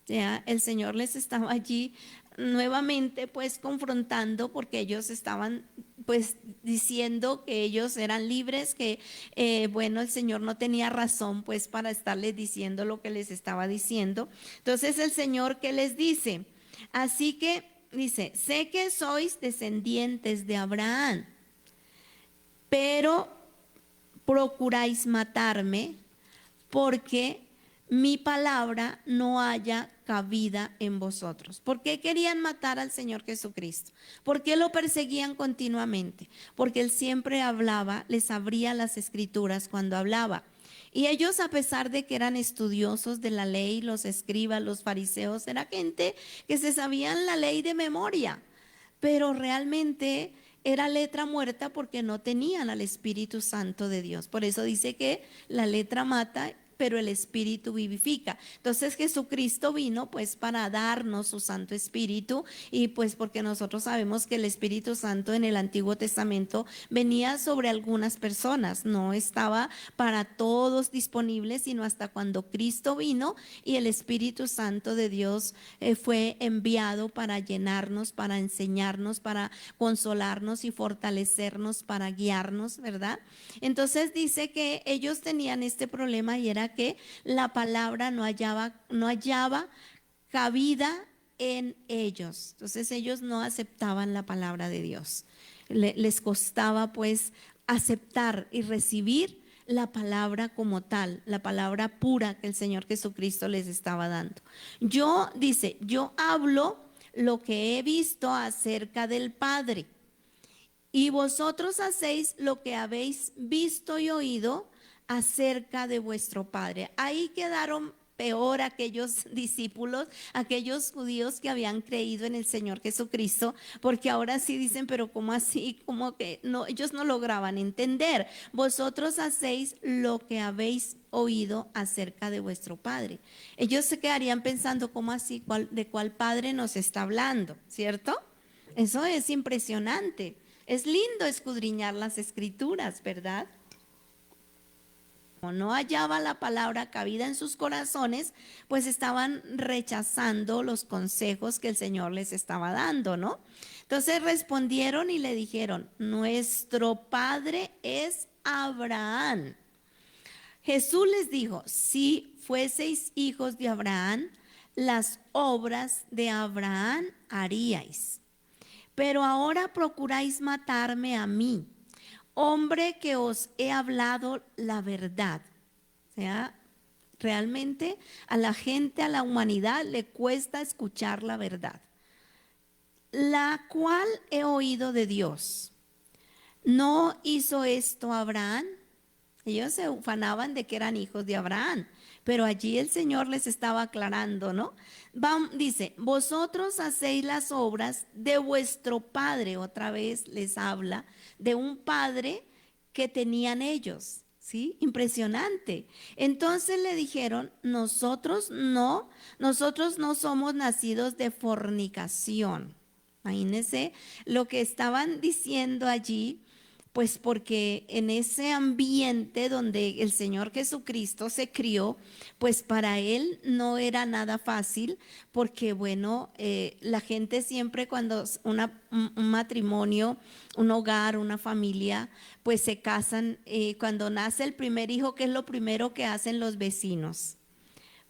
Ya, el Señor les estaba allí nuevamente pues confrontando, porque ellos estaban pues diciendo que ellos eran libres, que bueno, el Señor no tenía razón pues para estarles diciendo lo que les estaba diciendo. Entonces el Señor, ¿qué les dice? Así que dice: sé que sois descendientes de Abraham, pero procuráis matarme, porque mi palabra no haya cabida en vosotros. ¿Por qué querían matar al Señor Jesucristo? ¿Por qué lo perseguían continuamente? Porque Él siempre hablaba, les abría las escrituras cuando hablaba. Y ellos, a pesar de que eran estudiosos de la ley, los escribas, los fariseos, era gente que se sabían la ley de memoria, pero realmente era letra muerta porque no tenían al Espíritu Santo de Dios. Por eso dice que la letra mata, pero el Espíritu vivifica. Entonces Jesucristo vino pues para darnos su Santo Espíritu, y pues porque nosotros sabemos que el Espíritu Santo en el Antiguo Testamento venía sobre algunas personas, no estaba para todos disponible, sino hasta cuando Cristo vino y el Espíritu Santo de Dios fue enviado para llenarnos, para enseñarnos, para consolarnos y fortalecernos, para guiarnos, ¿verdad? Entonces dice que ellos tenían este problema, y era que la palabra no hallaba cabida en ellos. Entonces ellos no aceptaban la palabra de Dios. Les costaba pues aceptar y recibir la palabra como tal, la palabra pura que el Señor Jesucristo les estaba dando. Dice, yo hablo lo que he visto acerca del Padre, y vosotros hacéis lo que habéis visto y oído acerca de vuestro Padre. Ahí quedaron peor aquellos discípulos, aquellos judíos que habían creído en el Señor Jesucristo, porque ahora sí dicen, pero ¿cómo así? Como que no, ellos no lograban entender. Vosotros hacéis lo que habéis oído acerca de vuestro Padre. Ellos se quedarían pensando, ¿cómo así? ¿De cuál Padre nos está hablando? ¿Cierto? Eso es impresionante. Es lindo escudriñar las escrituras, ¿verdad? Como no hallaba la palabra cabida en sus corazones, pues estaban rechazando los consejos que el Señor les estaba dando, ¿no? Entonces respondieron y le dijeron: nuestro padre es Abraham. Jesús les dijo: si fueseis hijos de Abraham, las obras de Abraham haríais. Pero ahora procuráis matarme a mí, hombre que os he hablado la verdad. O sea, realmente a la gente, a la humanidad le cuesta escuchar la verdad, la cual he oído de Dios. ¿No hizo esto Abraham? Ellos se ufanaban de que eran hijos de Abraham, pero allí el Señor les estaba aclarando, ¿no? Dice, vosotros hacéis las obras de vuestro padre. Otra vez les habla de un padre que tenían ellos, ¿sí? Impresionante. Entonces le dijeron: nosotros no somos nacidos de fornicación. Imagínense lo que estaban diciendo allí, pues porque en ese ambiente donde el Señor Jesucristo se crió, pues para él no era nada fácil, porque bueno, la gente siempre cuando un matrimonio, un hogar, una familia, pues se casan, cuando nace el primer hijo, ¿qué es lo primero que hacen los vecinos?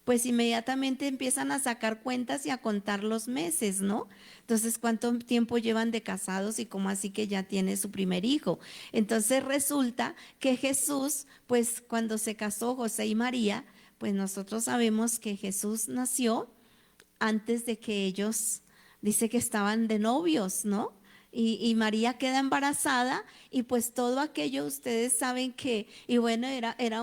Pues inmediatamente empiezan a sacar cuentas y a contar los meses, ¿no? Entonces, ¿cuánto tiempo llevan de casados y cómo así que ya tiene su primer hijo? Entonces resulta que Jesús, pues cuando se casó José y María, pues nosotros sabemos que Jesús nació antes de que ellos, dice que estaban de novios, ¿no? Y María queda embarazada y pues todo aquello ustedes saben que, y bueno, era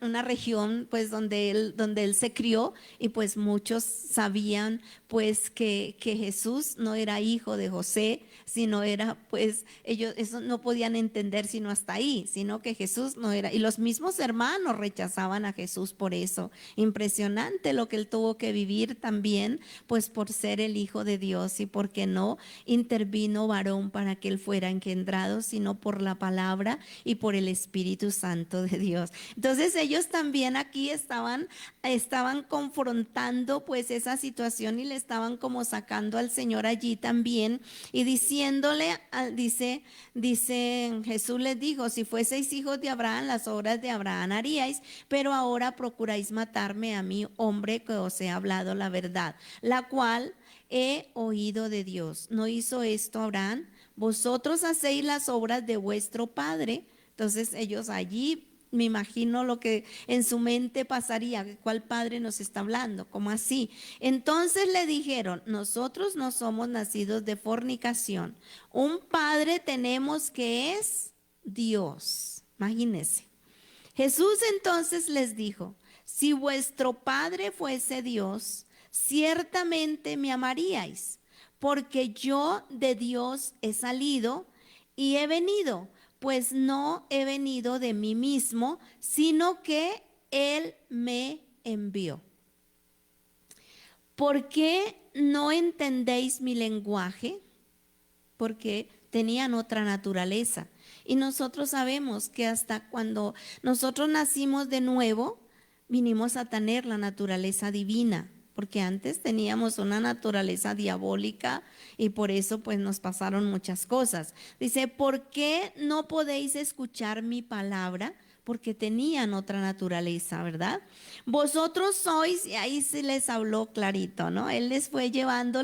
una región pues donde él se crió y pues muchos sabían pues que Jesús no era hijo de José, sino era pues ellos eso no podían entender sino hasta ahí, sino que Jesús no era, y los mismos hermanos rechazaban a Jesús por eso. Impresionante lo que él tuvo que vivir también pues por ser el hijo de Dios y porque no intervino varón para que él fuera engendrado, sino por la palabra y por el Espíritu Santo de Dios. Entonces ellos también aquí estaban confrontando pues esa situación y le estaban como sacando al Señor allí también y diciéndole, dice Jesús les dijo, si fueseis hijos de Abraham, las obras de Abraham haríais, pero ahora procuráis matarme a mí, hombre que os he hablado la verdad, la cual he oído de Dios. ¿No hizo esto Abraham? Vosotros hacéis las obras de vuestro padre. Entonces ellos allí, me imagino lo que en su mente pasaría, ¿cuál padre nos está hablando? ¿Cómo así? Entonces le dijeron, nosotros no somos nacidos de fornicación. Un padre tenemos que es Dios. Imagínense. Jesús entonces les dijo, si vuestro padre fuese Dios, ciertamente me amaríais, porque yo de Dios he salido y he venido, pues no he venido de mí mismo, sino que Él me envió. ¿Por qué no entendéis mi lenguaje? Porque tenían otra naturaleza. Y nosotros sabemos que hasta cuando nosotros nacimos de nuevo, vinimos a tener la naturaleza divina, porque antes teníamos una naturaleza diabólica y por eso pues nos pasaron muchas cosas. Dice, ¿por qué no podéis escuchar mi palabra? Porque tenían otra naturaleza, ¿verdad? Vosotros sois, y ahí se les habló clarito, ¿no? Él les fue llevando,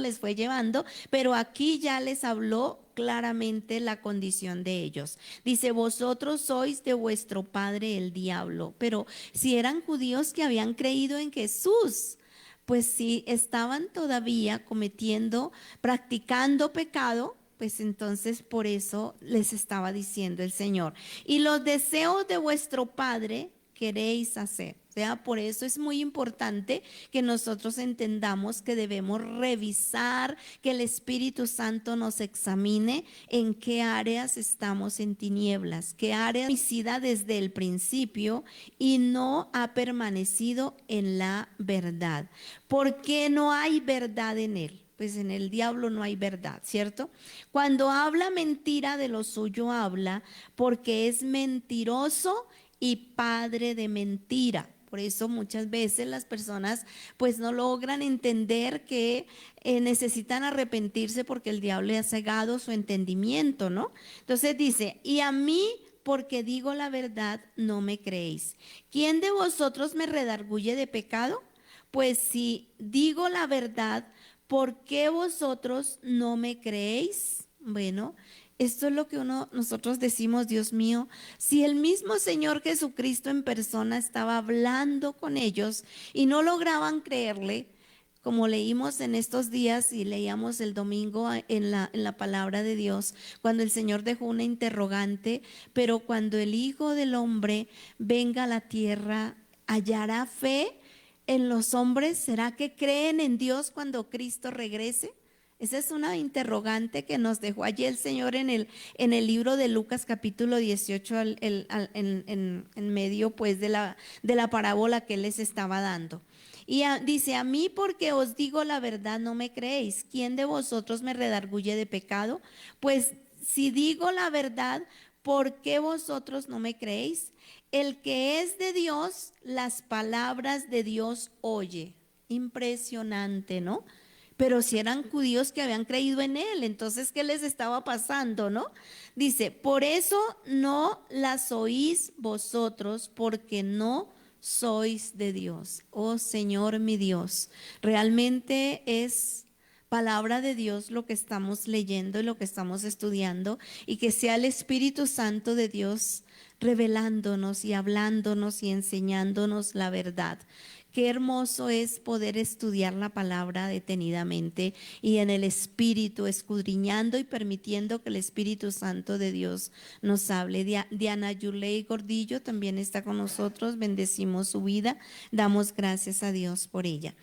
pero aquí ya les habló claramente la condición de ellos. Dice, vosotros sois de vuestro padre el diablo, pero si eran judíos que habían creído en Jesús, pues si estaban todavía practicando pecado, pues entonces por eso les estaba diciendo el Señor. Y los deseos de vuestro Padre queréis hacer. O sea, por eso es muy importante que nosotros entendamos que debemos revisar, que el Espíritu Santo nos examine en qué áreas estamos en tinieblas, qué áreas homicida desde el principio y no ha permanecido en la verdad. ¿Por qué no hay verdad en él? Pues en el diablo no hay verdad, ¿cierto? Cuando habla mentira de lo suyo habla porque es mentiroso y padre de mentira. Por eso muchas veces las personas pues no logran entender que necesitan arrepentirse porque el diablo le ha cegado su entendimiento, ¿no? Entonces dice, y a mí porque digo la verdad no me creéis. ¿Quién de vosotros me redarguye de pecado? Pues si digo la verdad, ¿por qué vosotros no me creéis? Bueno, esto es lo que nosotros decimos, Dios mío, si el mismo Señor Jesucristo en persona estaba hablando con ellos y no lograban creerle, como leímos en estos días y leíamos el domingo en la palabra de Dios, cuando el Señor dejó una interrogante, pero cuando el Hijo del Hombre venga a la tierra, ¿hallará fe en los hombres? ¿Será que creen en Dios cuando Cristo regrese? Esa es una interrogante que nos dejó allí el Señor en el libro de Lucas capítulo 18 en medio pues de la parábola que Él les estaba dando. Y dice, a mí porque os digo la verdad no me creéis. ¿Quién de vosotros me redarguye de pecado? Pues si digo la verdad, ¿por qué vosotros no me creéis? El que es de Dios, las palabras de Dios oye. Impresionante, ¿no? Pero si eran judíos que habían creído en él, entonces, ¿qué les estaba pasando, no? Dice, por eso no las oís vosotros, porque no sois de Dios. Oh Señor mi Dios, realmente es palabra de Dios lo que estamos leyendo y lo que estamos estudiando, y que sea el Espíritu Santo de Dios revelándonos y hablándonos y enseñándonos la verdad. Qué hermoso es poder estudiar la palabra detenidamente y en el Espíritu, escudriñando y permitiendo que el Espíritu Santo de Dios nos hable. Diana Yuley Gordillo también está con nosotros, bendecimos su vida, damos gracias a Dios por ella.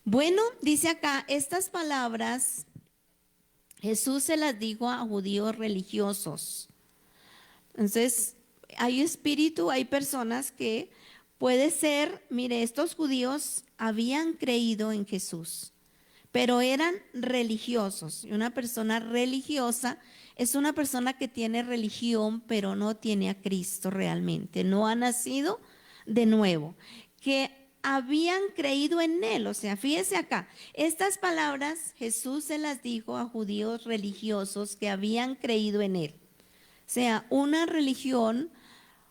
Bueno, dice acá, estas palabras Jesús se las dijo a judíos religiosos. Entonces, hay espíritu, hay personas que puede ser, mire, estos judíos habían creído en Jesús, pero eran religiosos. Y una persona religiosa es una persona que tiene religión, pero no tiene a Cristo realmente, no ha nacido de nuevo, que habían creído en él. O sea, fíjese acá, estas palabras Jesús se las dijo a judíos religiosos que habían creído en él. O sea, una religión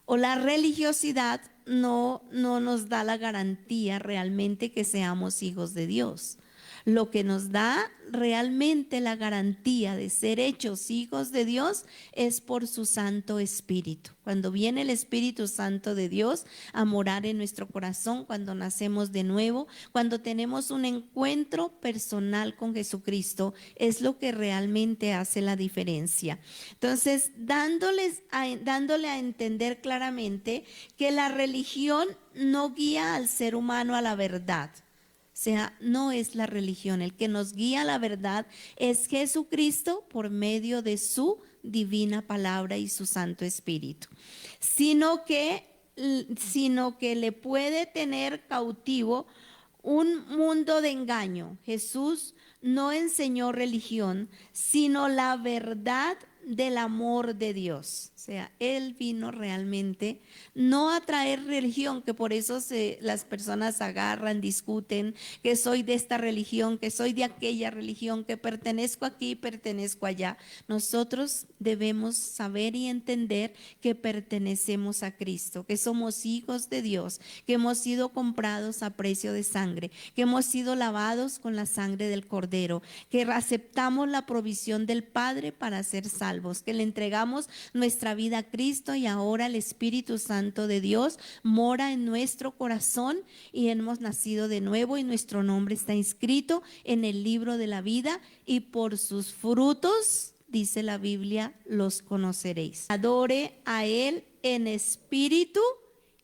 o la religiosidad no nos da la garantía realmente que seamos hijos de Dios. Lo que nos da realmente la garantía de ser hechos hijos de Dios es por su Santo Espíritu. Cuando viene el Espíritu Santo de Dios a morar en nuestro corazón, cuando nacemos de nuevo, cuando tenemos un encuentro personal con Jesucristo, es lo que realmente hace la diferencia. Entonces, dándole a entender claramente que la religión no guía al ser humano a la verdad. O sea, no es la religión. El que nos guía a la verdad es Jesucristo por medio de su divina palabra y su Santo Espíritu. Sino que le puede tener cautivo un mundo de engaño. Jesús no enseñó religión, sino la verdad del amor de Dios. O sea, Él vino realmente no a traer religión, que por eso las personas agarran, discuten, que soy de esta religión, que soy de aquella religión, que pertenezco aquí, pertenezco allá. Nosotros debemos saber y entender que pertenecemos a Cristo, que somos hijos de Dios, que hemos sido comprados a precio de sangre, que hemos sido lavados con la sangre del Cordero, que aceptamos la provisión del Padre para ser salvos, que le entregamos nuestra vida a Cristo y ahora el Espíritu Santo de Dios mora en nuestro corazón y hemos nacido de nuevo y nuestro nombre está inscrito en el libro de la vida y por sus frutos, dice la Biblia, los conoceréis. Adore a Él en espíritu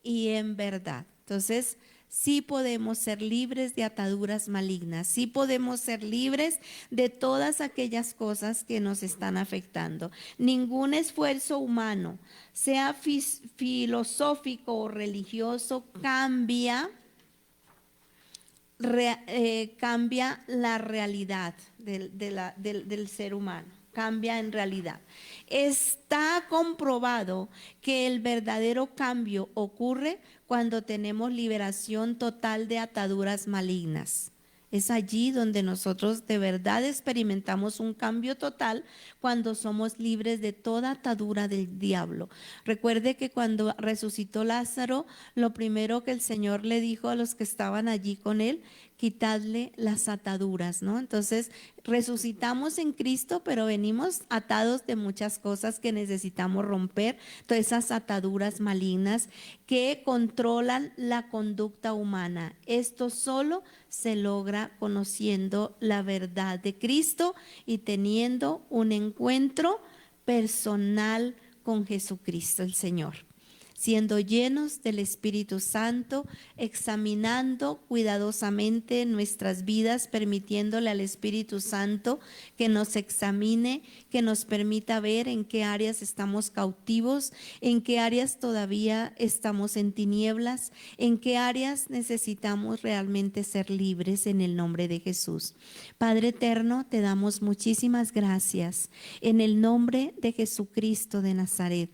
y en verdad. Entonces, sí podemos ser libres de ataduras malignas, sí podemos ser libres de todas aquellas cosas que nos están afectando. Ningún esfuerzo humano, sea filosófico o religioso, cambia la realidad del ser humano. Cambia en realidad. Está comprobado que el verdadero cambio ocurre cuando tenemos liberación total de ataduras malignas. Es allí donde nosotros de verdad experimentamos un cambio total cuando somos libres de toda atadura del diablo. Recuerde que cuando resucitó Lázaro, lo primero que el Señor le dijo a los que estaban allí con él, quitadle las ataduras, ¿no? Entonces resucitamos en Cristo, pero venimos atados de muchas cosas que necesitamos romper, todas esas ataduras malignas que controlan la conducta humana. Esto solo se logra conociendo la verdad de Cristo y teniendo un encuentro personal con Jesucristo el Señor. siendo llenos del Espíritu Santo, examinando cuidadosamente nuestras vidas, permitiéndole al Espíritu Santo que nos examine, que nos permita ver en qué áreas estamos cautivos, en qué áreas todavía estamos en tinieblas, en qué áreas necesitamos realmente ser libres en el nombre de Jesús. Padre eterno, te damos muchísimas gracias en el nombre de Jesucristo de Nazaret.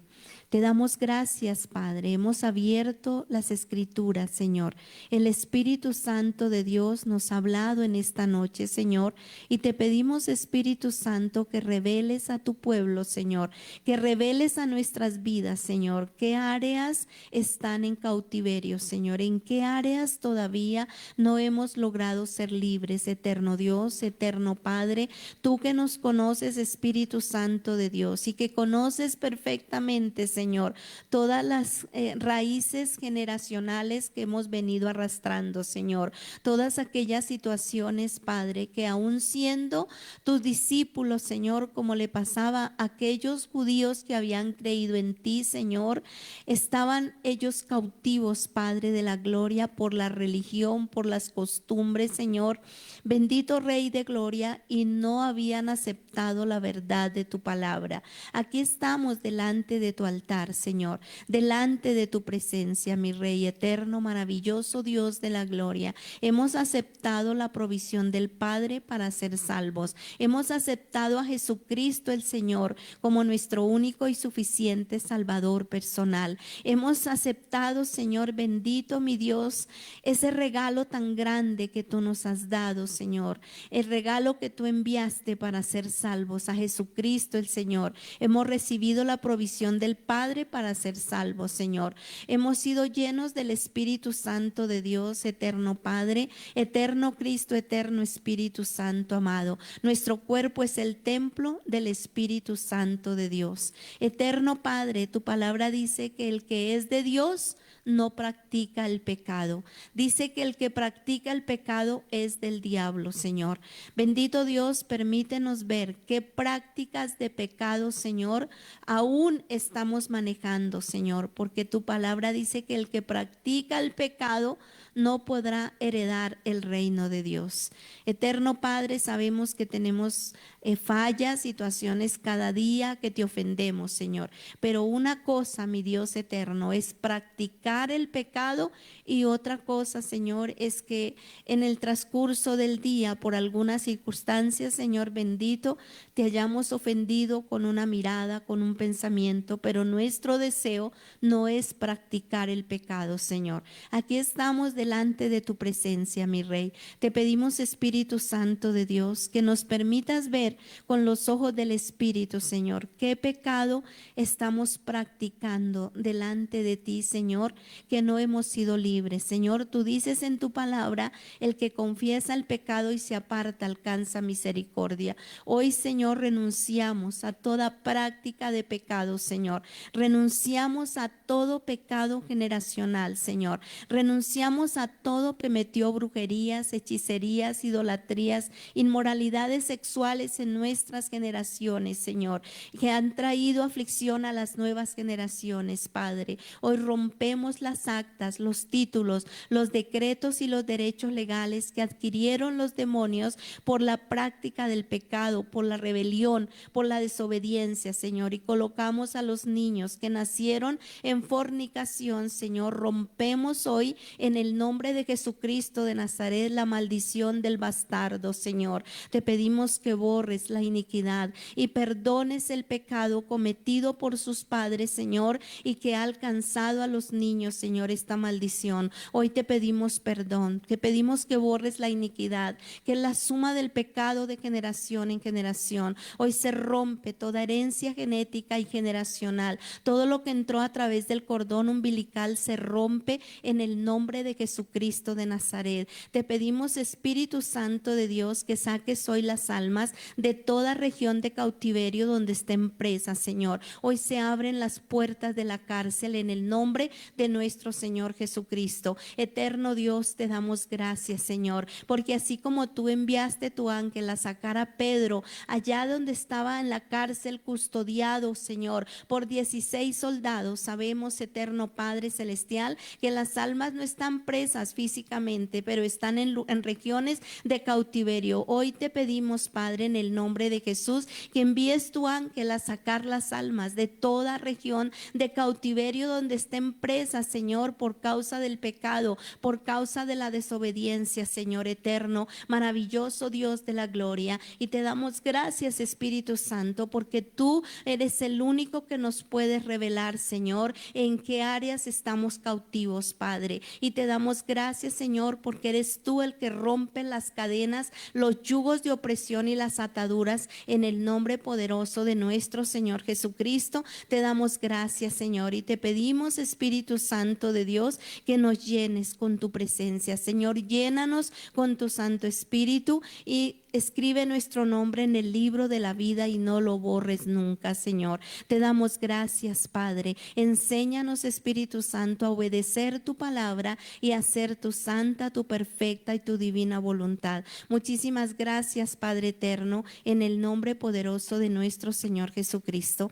Te damos gracias, Padre. Hemos abierto las Escrituras, Señor. El Espíritu Santo de Dios nos ha hablado en esta noche, Señor, y te pedimos, Espíritu Santo, que reveles a tu pueblo, Señor, que reveles a nuestras vidas, Señor, qué áreas están en cautiverio, Señor, en qué áreas todavía no hemos logrado ser libres, eterno Dios, eterno Padre, tú que nos conoces, Espíritu Santo de Dios, y que conoces perfectamente, Señor, todas las raíces generacionales que hemos venido arrastrando, Señor, todas aquellas situaciones, Padre, que aún siendo tus discípulos, Señor, como le pasaba a aquellos judíos que habían creído en ti, Señor, estaban ellos cautivos, Padre de la gloria, por la religión, por las costumbres, Señor, bendito Rey de gloria, y no habían aceptado la verdad de tu palabra. Aquí estamos delante de tu altar, Señor, delante de tu presencia, mi Rey eterno, maravilloso Dios de la gloria. Hemos aceptado la provisión del Padre para ser salvos. Hemos aceptado a Jesucristo el Señor como nuestro único y suficiente Salvador personal. Hemos aceptado, Señor bendito, mi Dios, ese regalo tan grande que tú nos has dado, Señor, el regalo que tú enviaste para ser salvos, a Jesucristo el Señor. Hemos recibido la provisión del Padre para ser salvos, Señor. Hemos sido llenos del Espíritu Santo de Dios, eterno Padre, eterno Cristo, eterno Espíritu Santo amado. Nuestro cuerpo es el templo del Espíritu Santo de Dios. Eterno Padre, tu palabra dice que el que es de Dios no practica el pecado. Dice que el que practica el pecado es del diablo, Señor. Bendito Dios, permítenos ver qué prácticas de pecado, Señor, aún estamos manejando, Señor, porque tu palabra dice que el que practica el pecado no podrá heredar el reino de Dios. Eterno Padre, sabemos que tenemos fallas, situaciones cada día que te ofendemos, Señor. Pero una cosa, mi Dios eterno, es practicar el pecado, y otra cosa, Señor, es que en el transcurso del día, por algunas circunstancias, Señor bendito, te hayamos ofendido con una mirada, con un pensamiento, pero nuestro deseo no es practicar el pecado, Señor. Aquí estamos delante de tu presencia, mi Rey. Te pedimos, Espíritu Santo de Dios, que nos permitas ver con los ojos del Espíritu, Señor, qué pecado estamos practicando delante de ti, Señor, que no hemos sido libres. Señor, tú dices en tu palabra, el que confiesa el pecado y se aparta alcanza misericordia. Hoy, Señor, renunciamos a toda práctica de pecado, Señor. Renunciamos a todo pecado generacional, Señor. Renunciamos a todo que metió brujerías, hechicerías, idolatrías, inmoralidades sexuales en nuestras generaciones, Señor, que han traído aflicción a las nuevas generaciones, Padre. Hoy rompemos las actas, los títulos, los decretos y los derechos legales que adquirieron los demonios por la práctica del pecado, por la rebelión, por la desobediencia, Señor, y colocamos a los niños que nacieron en fornicación, Señor. Rompemos hoy en el nombre de Jesucristo de Nazaret la maldición del bastardo, Señor. Te pedimos que borres la iniquidad y perdones el pecado cometido por sus padres, Señor, y que ha alcanzado a los niños, Señor, esta maldición. Hoy te pedimos perdón, te pedimos que borres la iniquidad, que es la suma del pecado de generación en generación. Hoy se rompe toda herencia genética y generacional. Todo lo que entró a través del cordón umbilical se rompe en el nombre de Jesús Jesucristo de Nazaret. Te pedimos, Espíritu Santo de Dios, que saques hoy las almas de toda región de cautiverio donde estén presas, Señor. Hoy se abren las puertas de la cárcel en el nombre de nuestro Señor Jesucristo. Eterno Dios, te damos gracias, Señor, porque así como tú enviaste tu ángel a sacar a Pedro allá donde estaba en la cárcel custodiado, Señor, por 16 soldados, sabemos, eterno Padre celestial, que las almas no están presas físicamente, pero están en regiones de cautiverio. Hoy te pedimos, Padre, en el nombre de Jesús, que envíes tu ángel a sacar las almas de toda región de cautiverio donde estén presas, Señor, por causa del pecado, por causa de la desobediencia, Señor eterno, maravilloso Dios de la gloria. Y te damos gracias, Espíritu Santo, porque tú eres el único que nos puedes revelar, Señor, en qué áreas estamos cautivos, Padre. Y te damos gracias, Señor, porque eres tú el que rompe las cadenas, los yugos de opresión y las ataduras, en el nombre poderoso de nuestro Señor Jesucristo. Te damos gracias, Señor, y te pedimos, Espíritu Santo de Dios, que nos llenes con tu presencia. Señor, llénanos con tu Santo Espíritu y escribe nuestro nombre en el libro de la vida y no lo borres nunca, Señor. Te damos gracias, Padre. Enséñanos, Espíritu Santo, a obedecer tu palabra y a hacer tu santa, tu perfecta y tu divina voluntad. Muchísimas gracias, Padre eterno, en el nombre poderoso de nuestro Señor Jesucristo.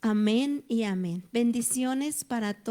Amén y amén. Bendiciones para todos.